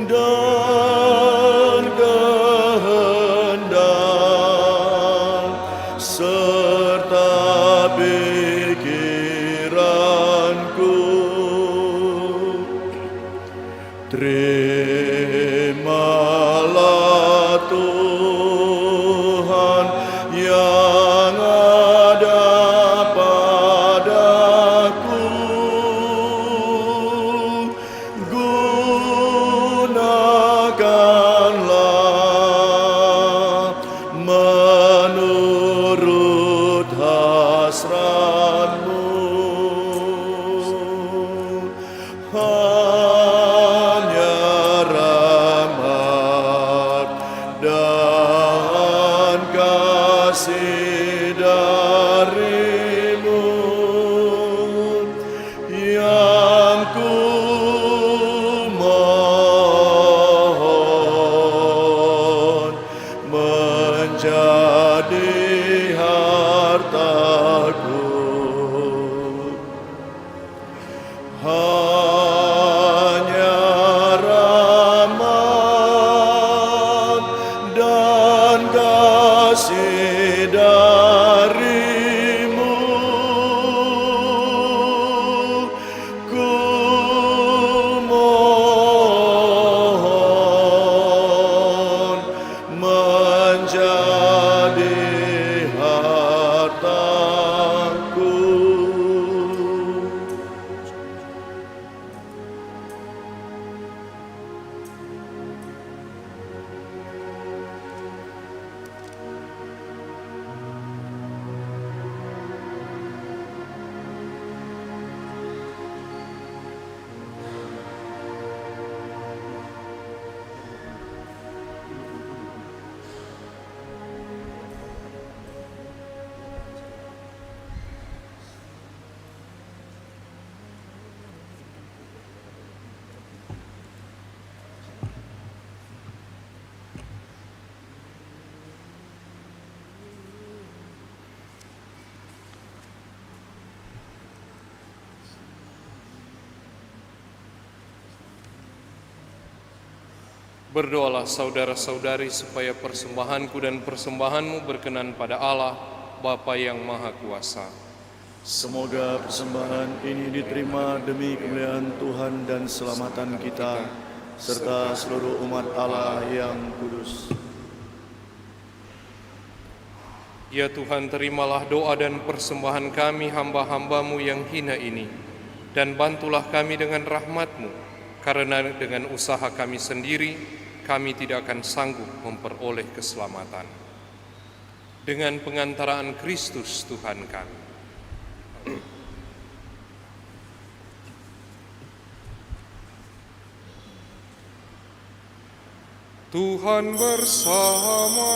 dan kehendak serta pikiranku. Terimalah Tuhan yang ada padaku, gunakanlah menurut hasratmu. Dan kasih darimu yang ku mohon menjadi hartaku. Kasih darimu ku Berdoalah saudara-saudari supaya persembahanku dan persembahanmu berkenan pada Allah, Bapa yang Maha Kuasa. Semoga persembahan ini diterima demi kemuliaan Tuhan dan keselamatan kita, serta seluruh umat Allah yang kudus. Ya Tuhan, terimalah doa dan persembahan kami hamba-hambamu yang hina ini, dan bantulah kami dengan rahmat-Mu, karena dengan usaha kami sendiri, kami tidak akan sanggup memperoleh keselamatan. Dengan pengantaraan Kristus Tuhan kami. Tuhan bersamamu.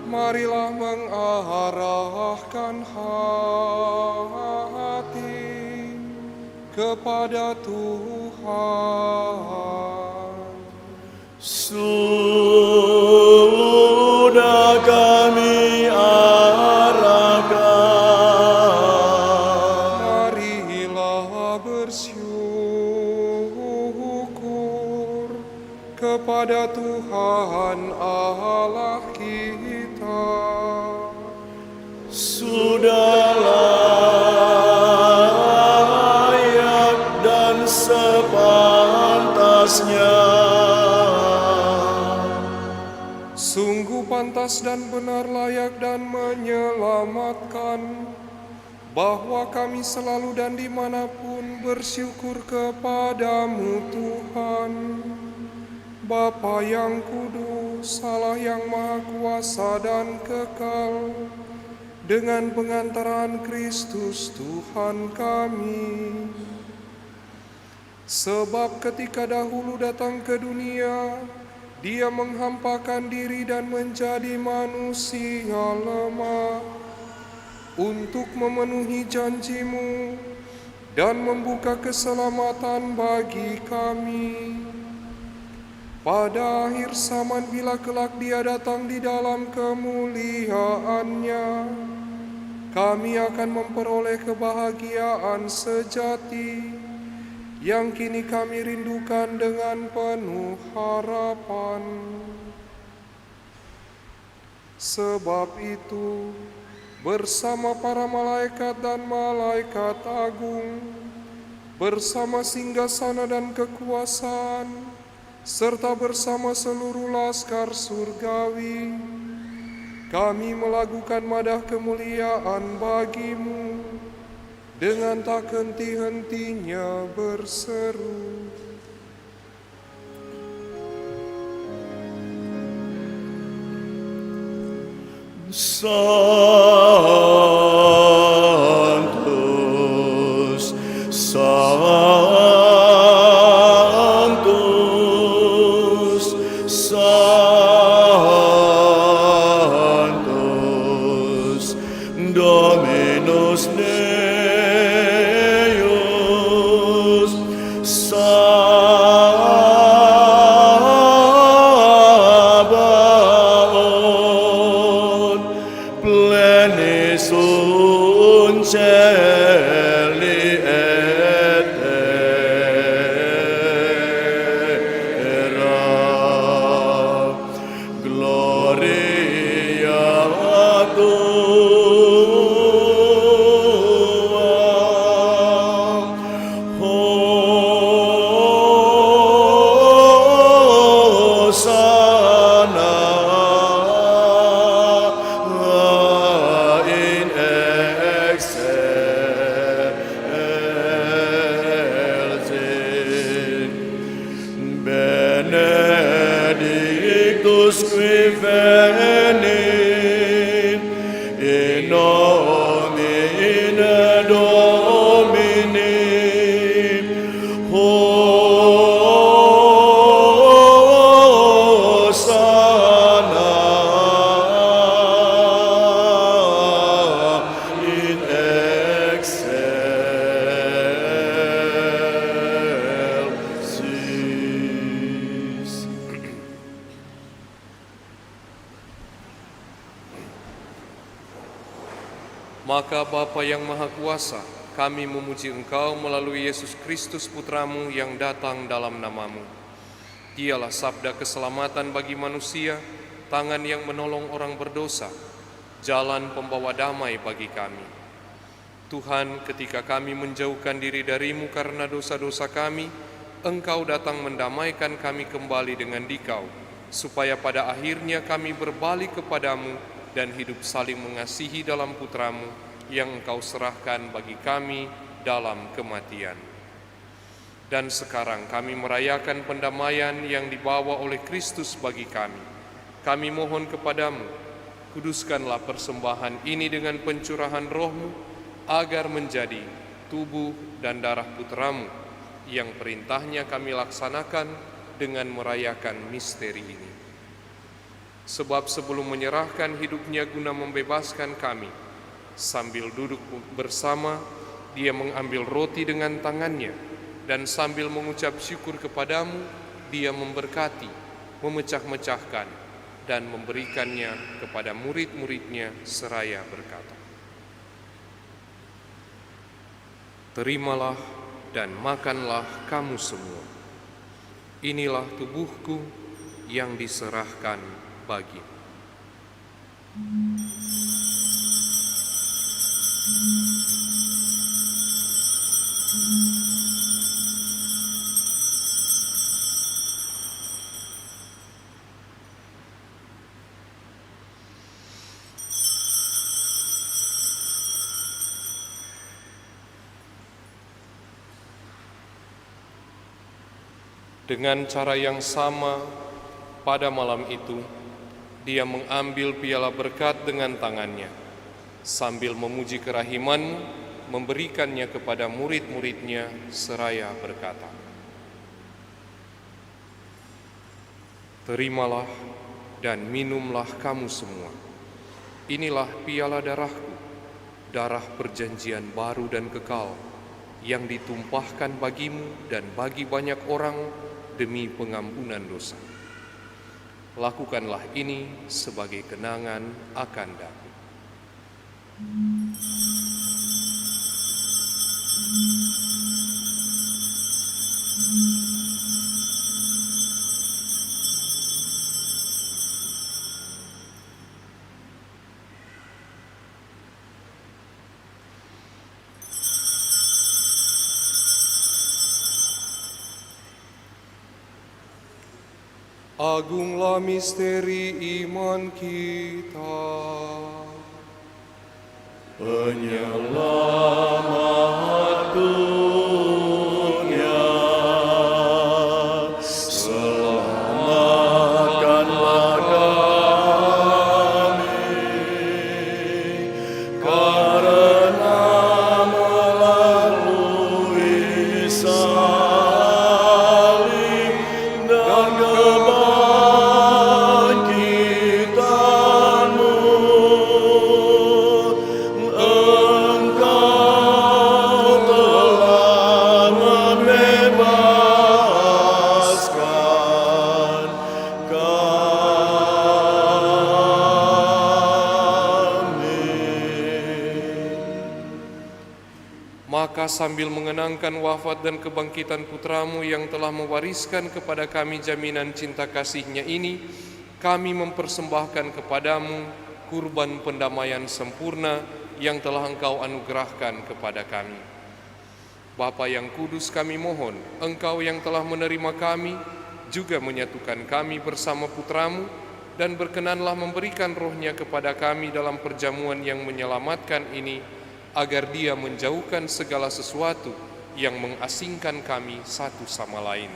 Marilah mengarahkan hati kepada Tuhan. Sudah kami arahkan, Marilah bersyukur kepada Tuhan Allah kita. sudah layak dan sepantasnya. Sungguh pantas dan benar, layak dan menyelamatkan, bahwa kami selalu dan dimanapun bersyukur kepadamu Tuhan, Bapa yang kudus, Allah yang Maha Kuasa dan kekal, dengan pengantaran Kristus Tuhan kami. Sebab ketika dahulu datang ke dunia, Dia menghampakan diri dan menjadi manusia lemah untuk memenuhi janji-Mu dan membuka keselamatan bagi kami. Pada akhir zaman bila kelak Dia datang di dalam kemuliaan-Nya, kami akan memperoleh kebahagiaan sejati yang kini kami rindukan dengan penuh harapan. Sebab itu, bersama para malaikat dan malaikat agung, bersama singgasana dan kekuasaan, serta bersama seluruh laskar surgawi, kami melakukan madah kemuliaan bagi-Mu dengan tak henti-hentinya berseru. Sanctus, Sanctus, Sanctus, Dominus Deus, Sabaoth, plenipotentia Maka Bapa yang Maha Kuasa, kami memuji Engkau melalui Yesus Kristus Putramu yang datang dalam nama-Mu. Dialah sabda keselamatan bagi manusia, tangan yang menolong orang berdosa, jalan pembawa damai bagi kami. Tuhan, ketika kami menjauhkan diri dari-Mu karena dosa-dosa kami, Engkau datang mendamaikan kami kembali dengan Dikau, supaya pada akhirnya kami berbalik kepadamu dan hidup saling mengasihi dalam Putramu yang Engkau serahkan bagi kami dalam kematian. Dan sekarang kami merayakan pendamaian yang dibawa oleh Kristus bagi kami. Kami mohon kepadamu, kuduskanlah persembahan ini dengan pencurahan Roh-Mu, agar menjadi tubuh dan darah Putramu, yang perintahnya kami laksanakan dengan merayakan misteri ini. Sebab sebelum menyerahkan hidupnya guna membebaskan kami, sambil duduk bersama, dia mengambil roti dengan tangannya, dan sambil mengucap syukur kepadamu, dia memberkati, memecah-mecahkan, dan memberikannya kepada murid-muridnya seraya berkata, "Terimalah dan makanlah kamu semua. Inilah tubuhku yang diserahkan bagimu." Dengan cara yang sama, pada malam itu, dia mengambil piala berkat dengan tangannya, sambil memuji kerahiman-Mu, memberikannya kepada murid-muridnya seraya berkata, "Terimalah dan minumlah kamu semua. Inilah piala darah-Ku, darah perjanjian baru dan kekal, yang ditumpahkan bagimu dan bagi banyak orang demi pengampunan dosa. Lakukanlah ini sebagai kenangan akan Aku." Agunglah misteri iman kita. Penyelamat dunia, selamatkanlah kami, karena melalui salib dan kebangkitan-Mu, Engkau telah membebaskan kami. Maka sambil mengenangkan wafat dan kebangkitan Putramu yang telah mewariskan kepada kami jaminan cinta kasih-Nya ini, kami mempersembahkan kepadamu kurban pendamaian sempurna yang telah Engkau anugerahkan kepada kami. Bapa yang kudus, kami mohon, Engkau yang telah menerima kami, juga menyatukan kami bersama Putramu, dan berkenanlah memberikan Roh-Nya kepada kami dalam perjamuan yang menyelamatkan ini, agar Dia menjauhkan segala sesuatu yang mengasingkan kami satu sama lain.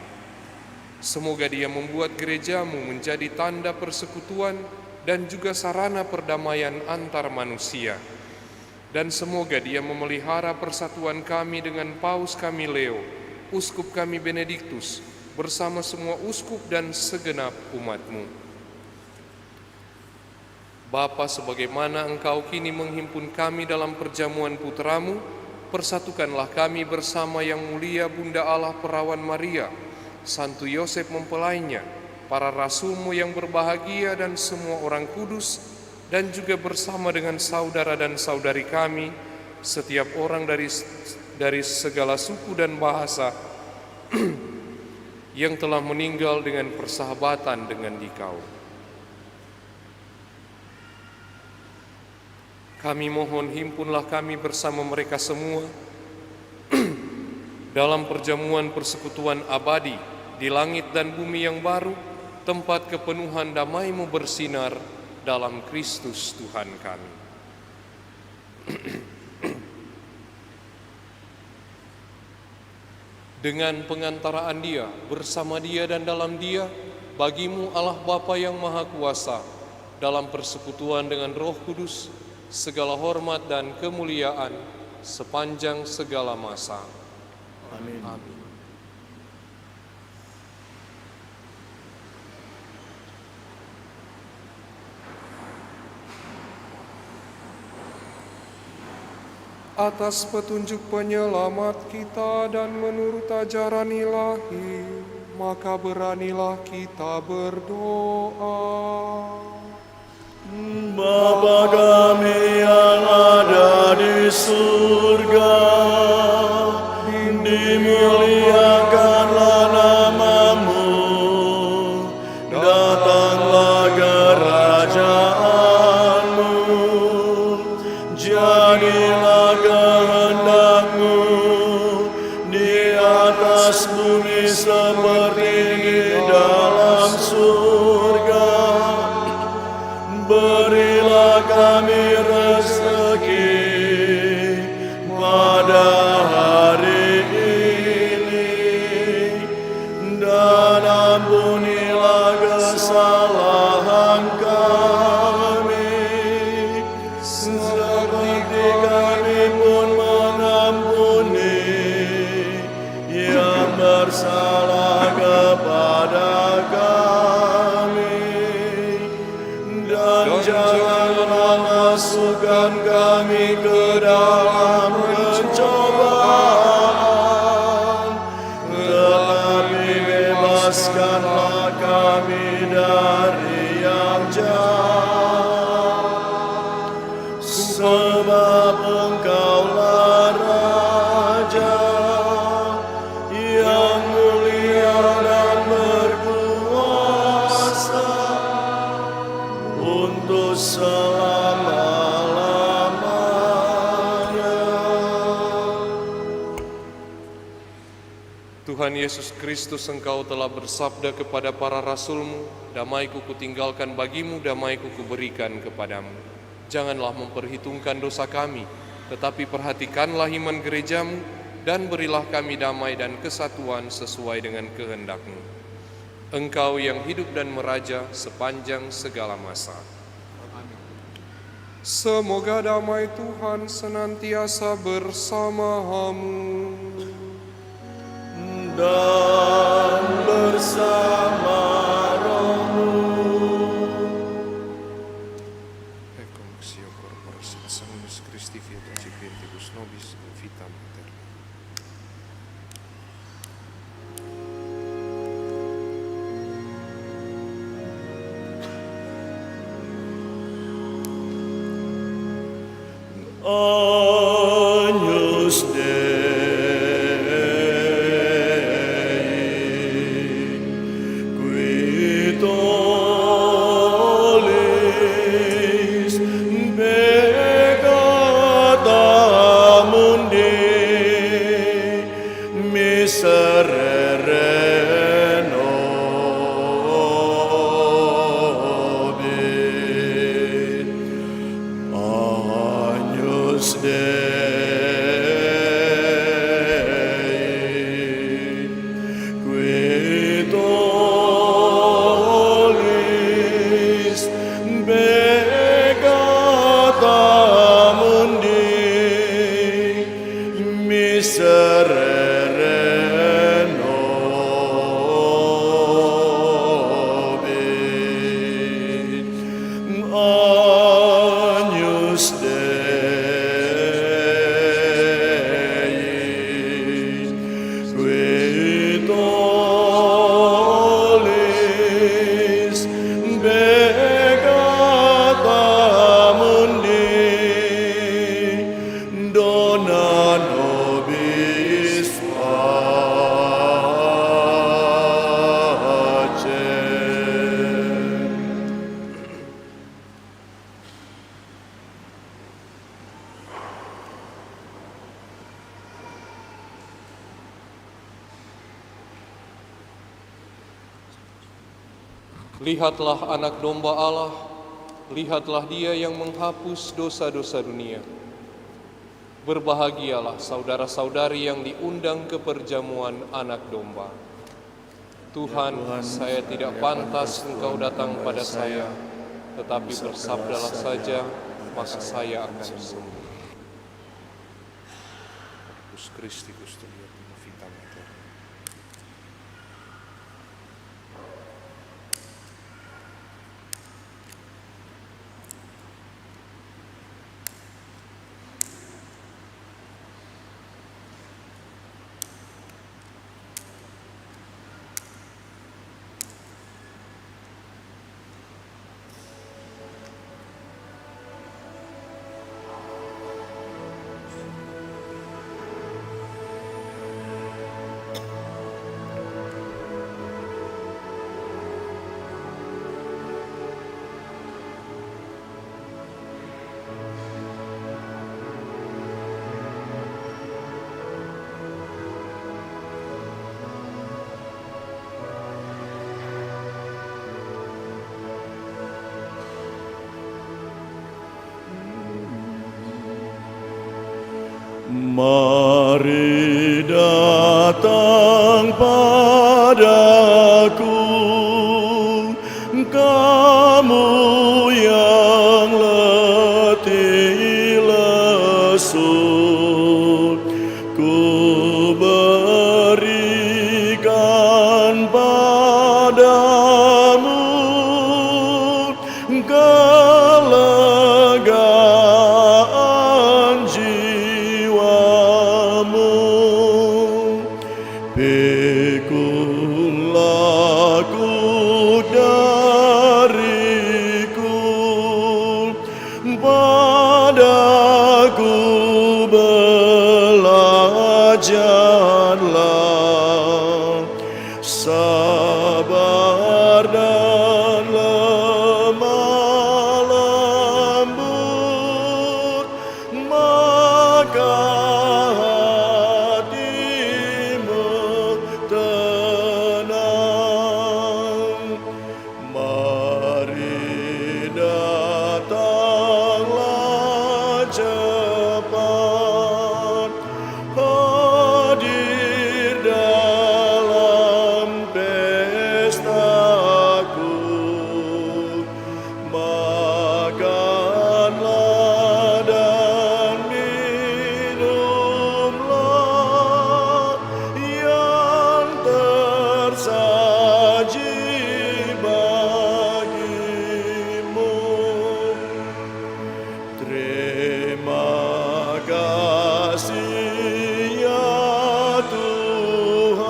Semoga Dia membuat gereja-Mu menjadi tanda persekutuan dan juga sarana perdamaian antar manusia. Dan semoga Dia memelihara persatuan kami dengan Paus kami Leo, Uskup kami Benediktus, bersama semua uskup dan segenap umat-Mu. Bapa, sebagaimana Engkau kini menghimpun kami dalam perjamuan Putramu, persatukanlah kami bersama yang mulia Bunda Allah Perawan Maria, Santo Yosef mempelainya, para rasul-Mu yang berbahagia dan semua orang kudus, dan juga bersama dengan saudara dan saudari kami, setiap orang dari segala suku dan bahasa yang telah meninggal dengan persahabatan dengan Dikau. Kami mohon himpunlah kami bersama mereka semua dalam perjamuan persekutuan abadi di langit dan bumi yang baru, tempat kepenuhan damai-Mu bersinar dalam Kristus Tuhan kami. Dengan pengantaraan Dia, bersama Dia dan dalam Dia, bagi-Mu Allah Bapa yang Maha Kuasa, dalam persekutuan dengan Roh Kudus, segala hormat dan kemuliaan sepanjang segala masa. Amin. Amin. Atas petunjuk penyelamat kita dan menurut ajaran ilahi, maka beranilah kita berdoa. Bapa kami yang ada di surga, dimuliakanlah nama-Mu, datanglah kerajaan-Mu, jadilah kehendak-Mu di atas bumi seperti di dalam surga. Berilah kami rezeki pada hari ini, dan ampunilah kesalahan kami, seperti kami pun mengampuni yang bersalah kepada kami. Dan janganlah masukkan kami ke dalam pencobaan, tetapi bebaskanlah kami dari yang jahat. Sebab Engkaulah Raja yang mulia dan berkuasa untuk selama-lamanya. Tuhan Yesus Kristus, Engkau telah bersabda kepada para rasul-Mu, damai-Ku kutinggalkan bagimu, damai-Ku kuberikan kepadamu. Janganlah memperhitungkan dosa kami, tetapi perhatikanlah iman gereja-Mu, dan berilah kami damai dan kesatuan sesuai dengan kehendak-Mu. Engkau yang hidup dan meraja sepanjang segala masa. Semoga damai Tuhan senantiasa bersamamu dan bersama rohmu. Eccomuxio corporis sanguis Christi fiat incipientibus nobis in vitam aeterna. Agnus Dei, qui tollis peccata mundi, miserere nobis. Agnus Dei, Lihatlah anak domba Allah, lihatlah Dia yang menghapus dosa-dosa dunia. Berbahagialah saudara-saudari yang diundang ke perjamuan anak domba. Tuhan, saya tidak pantas Engkau datang pada saya, tetapi bersabdalah saja, maka saya akan sembuh. Kristi custodia vita mater. Mari datang padaku, kamu yang letih lesu, ku berikan padamu kelegaan jiwamu. Pikul aku dariku, padaku belajarlah, sabar dan lemah lembut, maka hatimu tenang. Mari datanglah cepat, hadir dalam pestaku. Makanlah dan minumlah yang tersaji bagimu. Terima kasih ya Tuhan,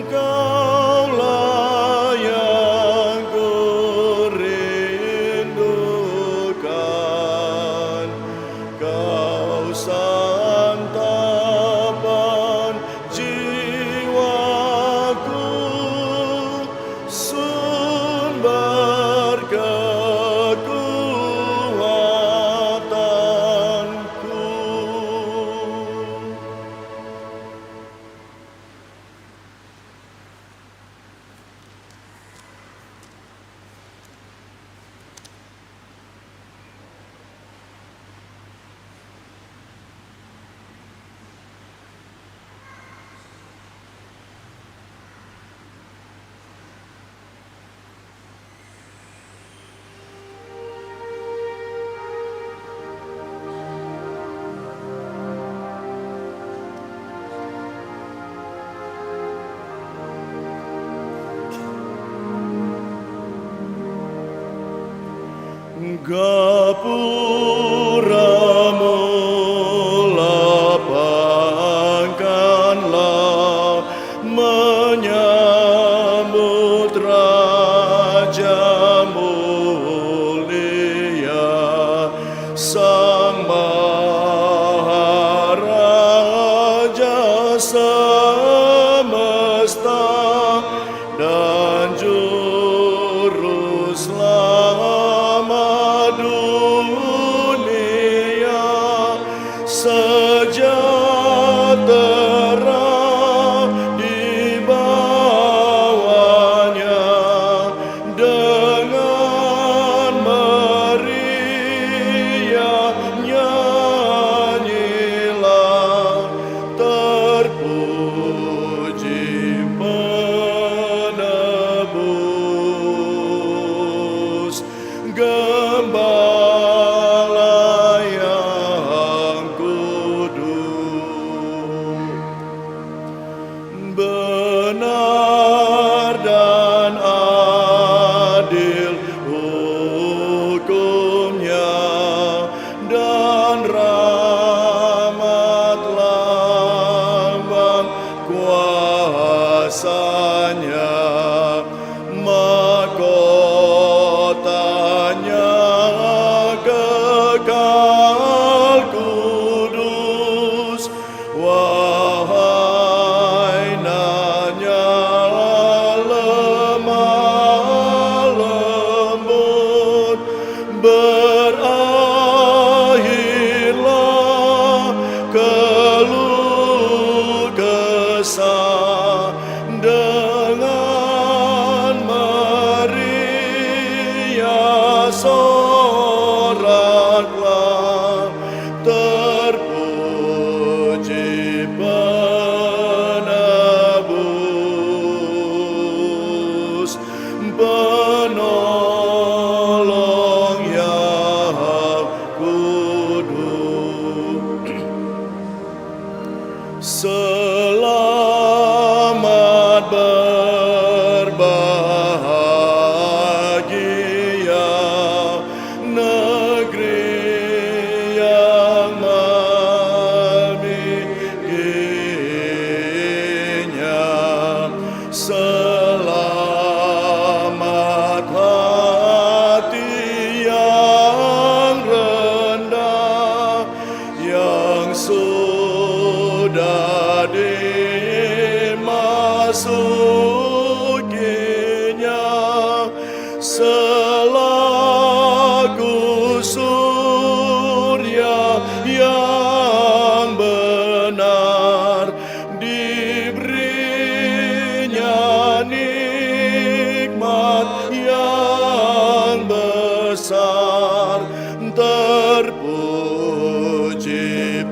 Kaulah yang kurindukan, Kau santapan jiwaku, sumber kekuatanku. Gapuramu lapangkanlah, menyambut Raja mulia, Sang Maharaja semesta dan Juru Selamat dunia. berakhirlah keluh kesah dengan meriah soraklah terpuji penebus penolong yang kudus. Selamat berbahagia negeri yang memilikinya. Selamat hati yang rendah yang sudah dimasukinya, selaku surya yang benar diberinya nikmat yang besar. Terpuji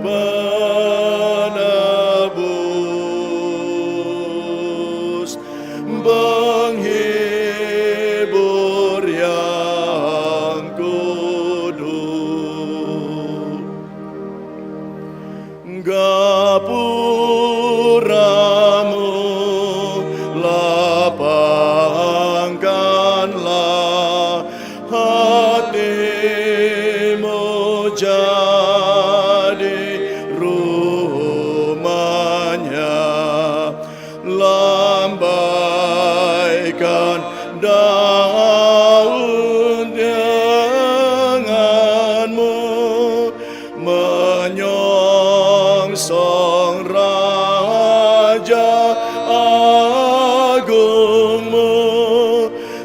penebus penghibur yang kudus. Gapuramu lapangkanlah, hatimu jadi rumahnya. Lambaikan daun denganmu, menyongsong Raja Agungmu,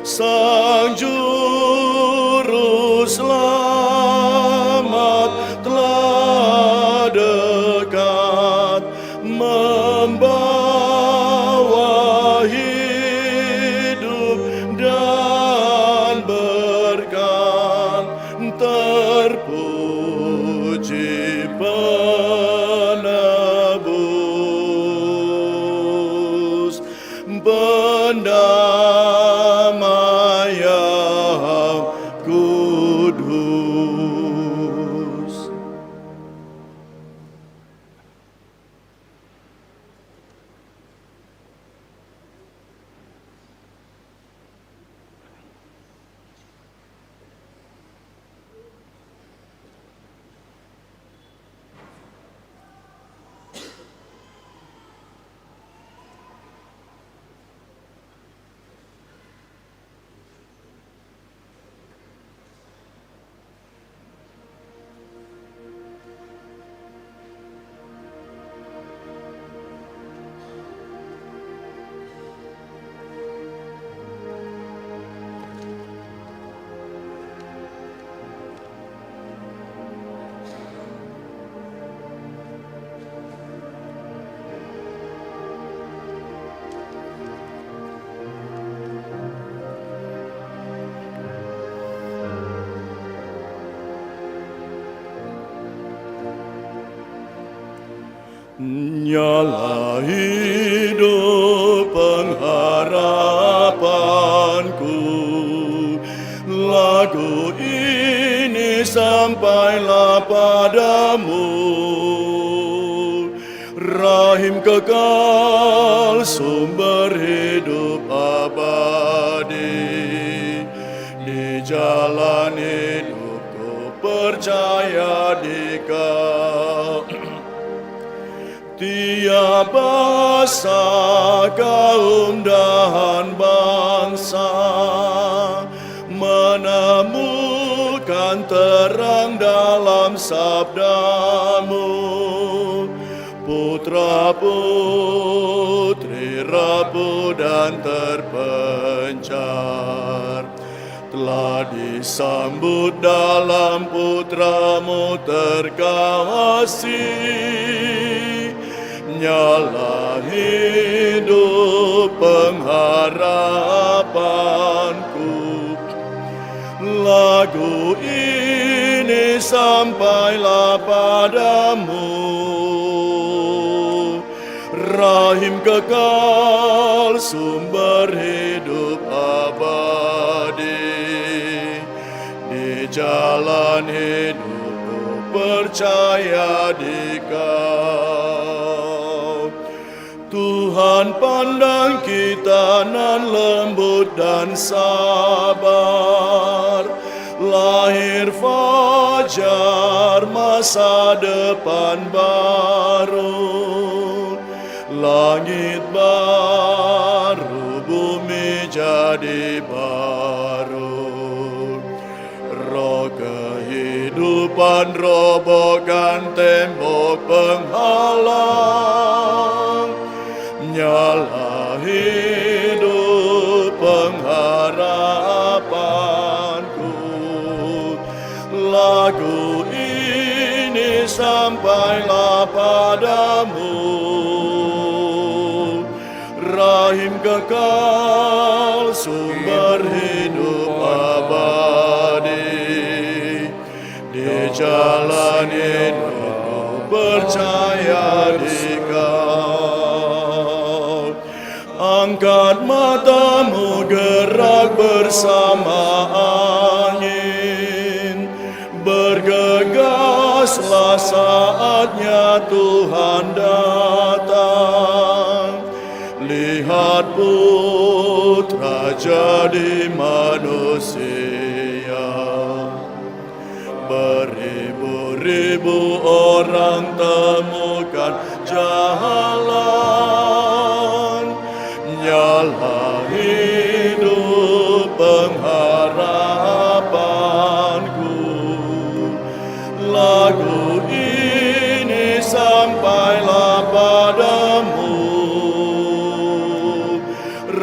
Sang Juru Selamat telah dekat, membawa hidup dan berkat. Terpuji penebus pendamai yang kudus. Nyala hidup pengharapanku, lagu ini sampailah padamu. Rahim kekal, sumber hidup abadi, di jalan hidupku percaya di Kau. Tiap bangsa, kaum dan bangsa menemukan terang dalam sabdamu. Putra putri rapuh dan terpencar, telah disambut dalam Putra-Mu terkasih. Nyala hidup pengharapanku, lagu ini sampailah padamu. Rahim kekal, sumber hidup abadi, di jalan hidupku percaya di Kau. Tuhan pandang kita nan lembut dan sabar, lahir fajar masa depan baru, langit baru, bumi jadi baru. Roh kehidupan robohkan tembok penghalang, nyala hidup pengharapanku. Lagu ini sampailah padamu. Rahim kekal, sumber hidup abadi, di jalan hidupku percaya di Kau. Angkat matamu, gerak bersama angin, bergegaslah saatnya Tuhan datang. Lihat Putra jadi manusia, beribu-ribu orang temukan jalan, nyala hidup pengharapanku. Lagu ini sampailah padamu.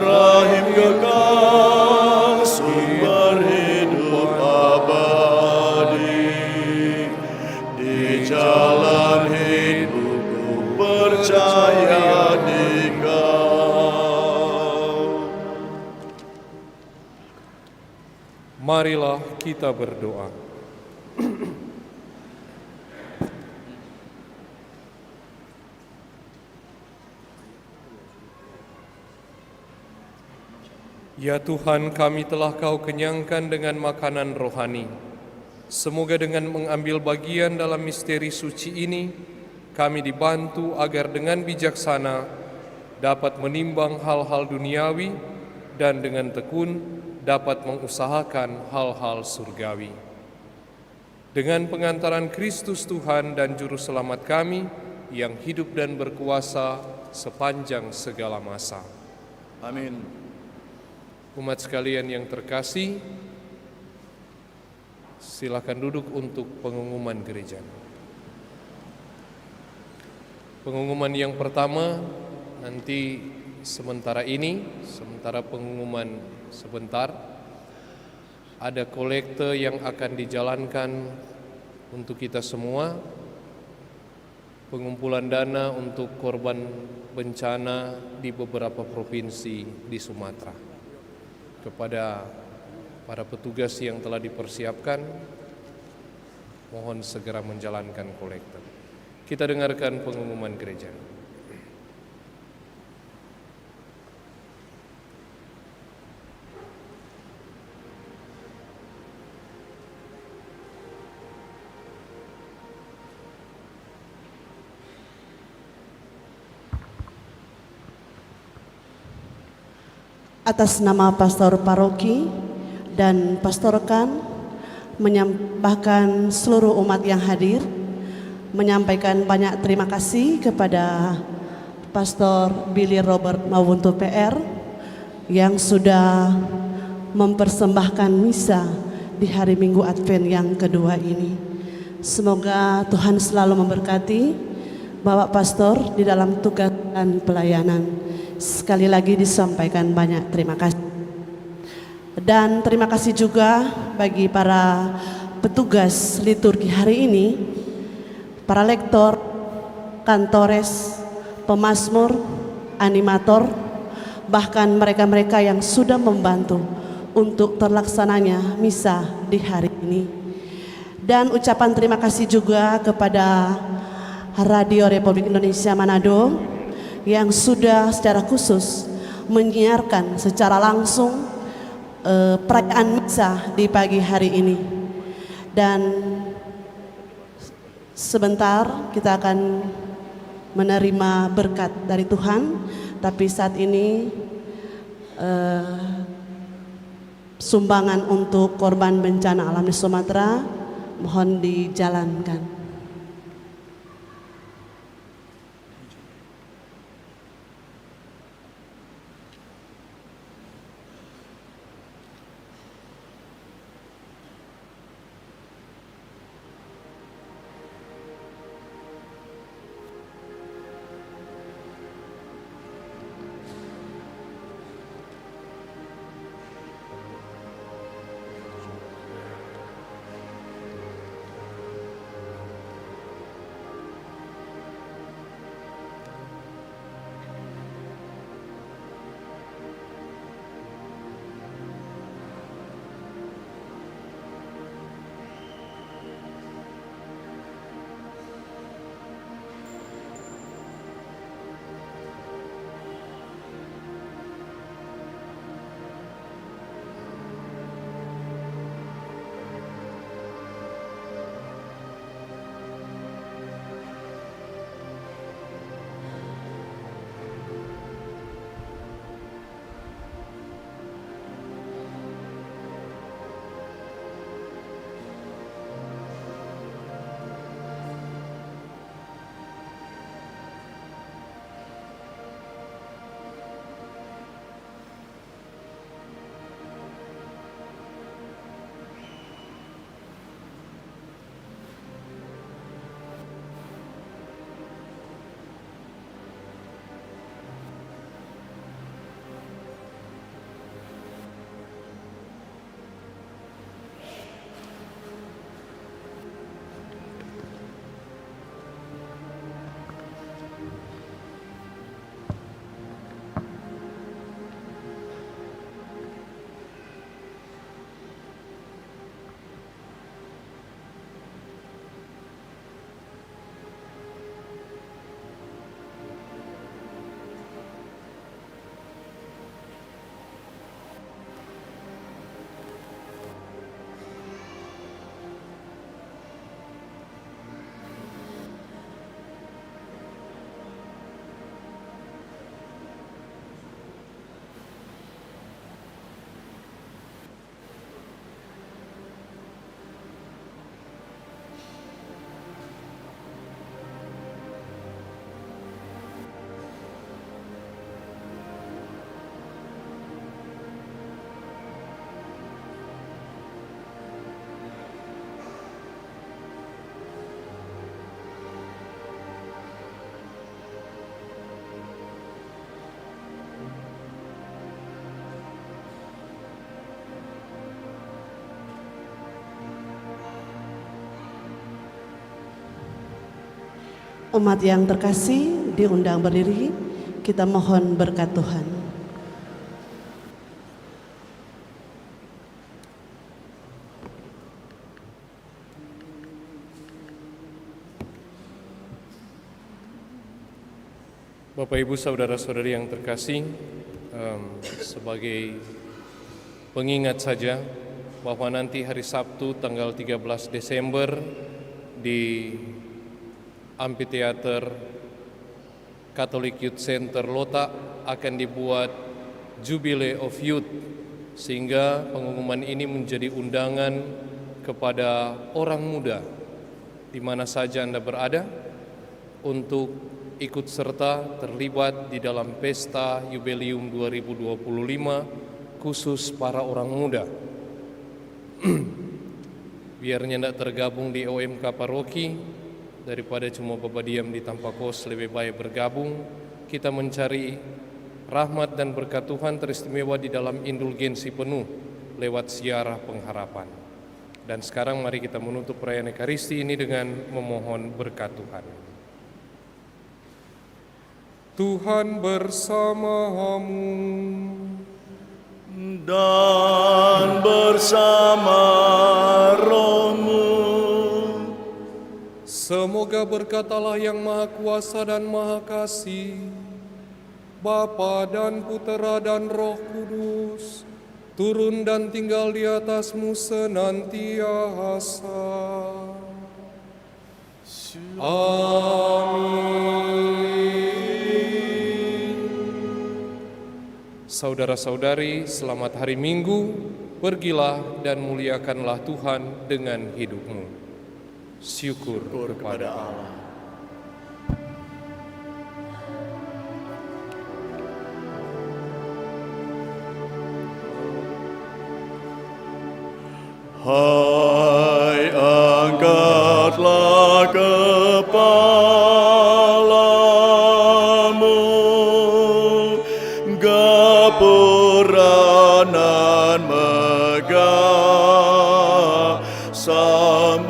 Rahim kekal, sumber hidup abadi, di jalan hidupku percaya di Kau. Marilah kita berdoa. Ya Tuhan, kami telah Kau kenyangkan dengan makanan rohani. Semoga dengan mengambil bagian dalam misteri suci ini, kami dibantu agar dengan bijaksana dapat menimbang hal-hal duniawi dan dengan tekun dapat mengusahakan hal-hal surgawi. Dengan pengantaran Kristus Tuhan dan Juru Selamat kami, yang hidup dan berkuasa sepanjang segala masa. Amin. Umat sekalian yang terkasih, silakan duduk untuk pengumuman gereja. Pengumuman yang pertama, nanti sementara pengumuman sebentar, ada kolekte yang akan dijalankan untuk kita semua, pengumpulan dana untuk korban bencana di beberapa provinsi di Sumatera. Kepada para petugas yang telah dipersiapkan, mohon segera menjalankan kolekte. Kita dengarkan pengumuman gereja. Atas nama Pastor Paroki dan Pastor Rekan, menyembahkan seluruh umat yang hadir, menyampaikan banyak terima kasih kepada Pastor Billy Robert Mawuntu PR yang sudah mempersembahkan misa di hari Minggu Advent yang kedua ini. Semoga Tuhan selalu memberkati Bapak Pastor di dalam tugas dan pelayanan. Sekali lagi disampaikan banyak terima kasih. Dan terima kasih juga bagi para petugas liturgi hari ini, para lektor, kantores, pemazmur, animator, bahkan mereka-mereka yang sudah membantu untuk terlaksananya misa di hari ini. Dan ucapan terima kasih juga kepada Radio Republik Indonesia Manado yang sudah secara khusus menyiarkan secara langsung perayaan misa di pagi hari ini. Dan sebentar kita akan menerima berkat dari Tuhan, tapi saat ini sumbangan untuk korban bencana alam di Sumatera mohon dijalankan. Umat yang terkasih diundang berdiri, kita mohon berkat Tuhan. Bapak Ibu saudara-saudari yang terkasih, sebagai pengingat saja bahwa nanti hari Sabtu tanggal 13 Desember di Amphitheater Catholic Youth Center Lota akan dibuat Jubilee of Youth, sehingga pengumuman ini menjadi undangan kepada orang muda di mana saja Anda berada untuk ikut serta terlibat di dalam pesta Jubileum 2025 khusus para orang muda. Biarnya tidak tergabung di OMK paroki, daripada cuma bapak diam di tanpa kos, lebih baik bergabung. Kita mencari rahmat dan berkat Tuhan teristimewa di dalam indulgensi penuh lewat siarah pengharapan. Dan sekarang mari kita menutup perayaan Ekaristi ini dengan memohon berkat Tuhan. Tuhan bersamamu dan bersama rohmu. Semoga berkat Allah yang Maha Kuasa dan Maha Kasih, Bapa dan Putera dan Roh Kudus, turun dan tinggal di atasmu senantiasa. Amin. Saudara-saudari, selamat hari Minggu. Pergilah dan muliakanlah Tuhan dengan hidupmu. Syukur kepada Allah. Hai, angkatlah kepalamu, gapura nan megah, sambutlah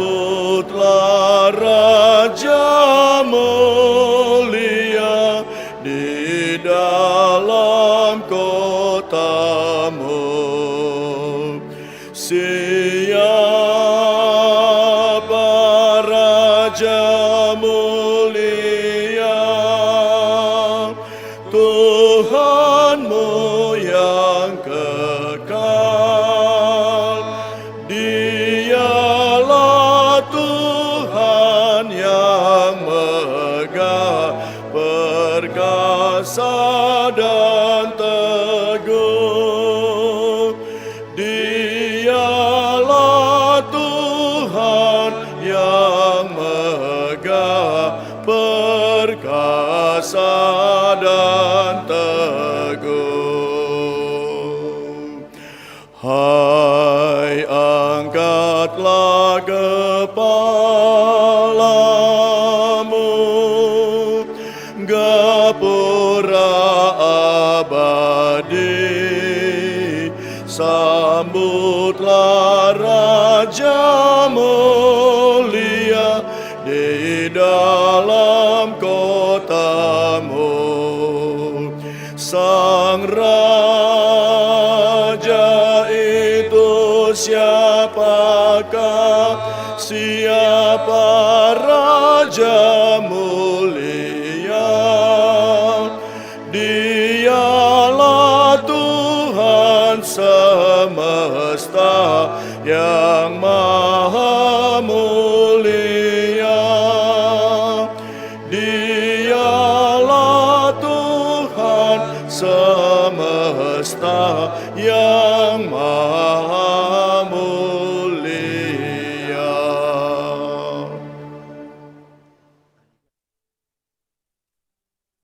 Raja mulia di dalam kotamu. Siapa Raja mulia, Tuhanmu yang kekal. Dialah Tuhan yang megah, perkasa dan teguh. Dialah Tuhan yang megah, perkasa dan teguh. Hai, angkatlah kepalamu, gapura abadi, sambutlah Raja mulia di dalam kotamu. Sang Raja itu siapakah? Siapa Raja mulia? Dialah Tuhan semesta yang maha mulia. Dialah Tuhan semesta yang maha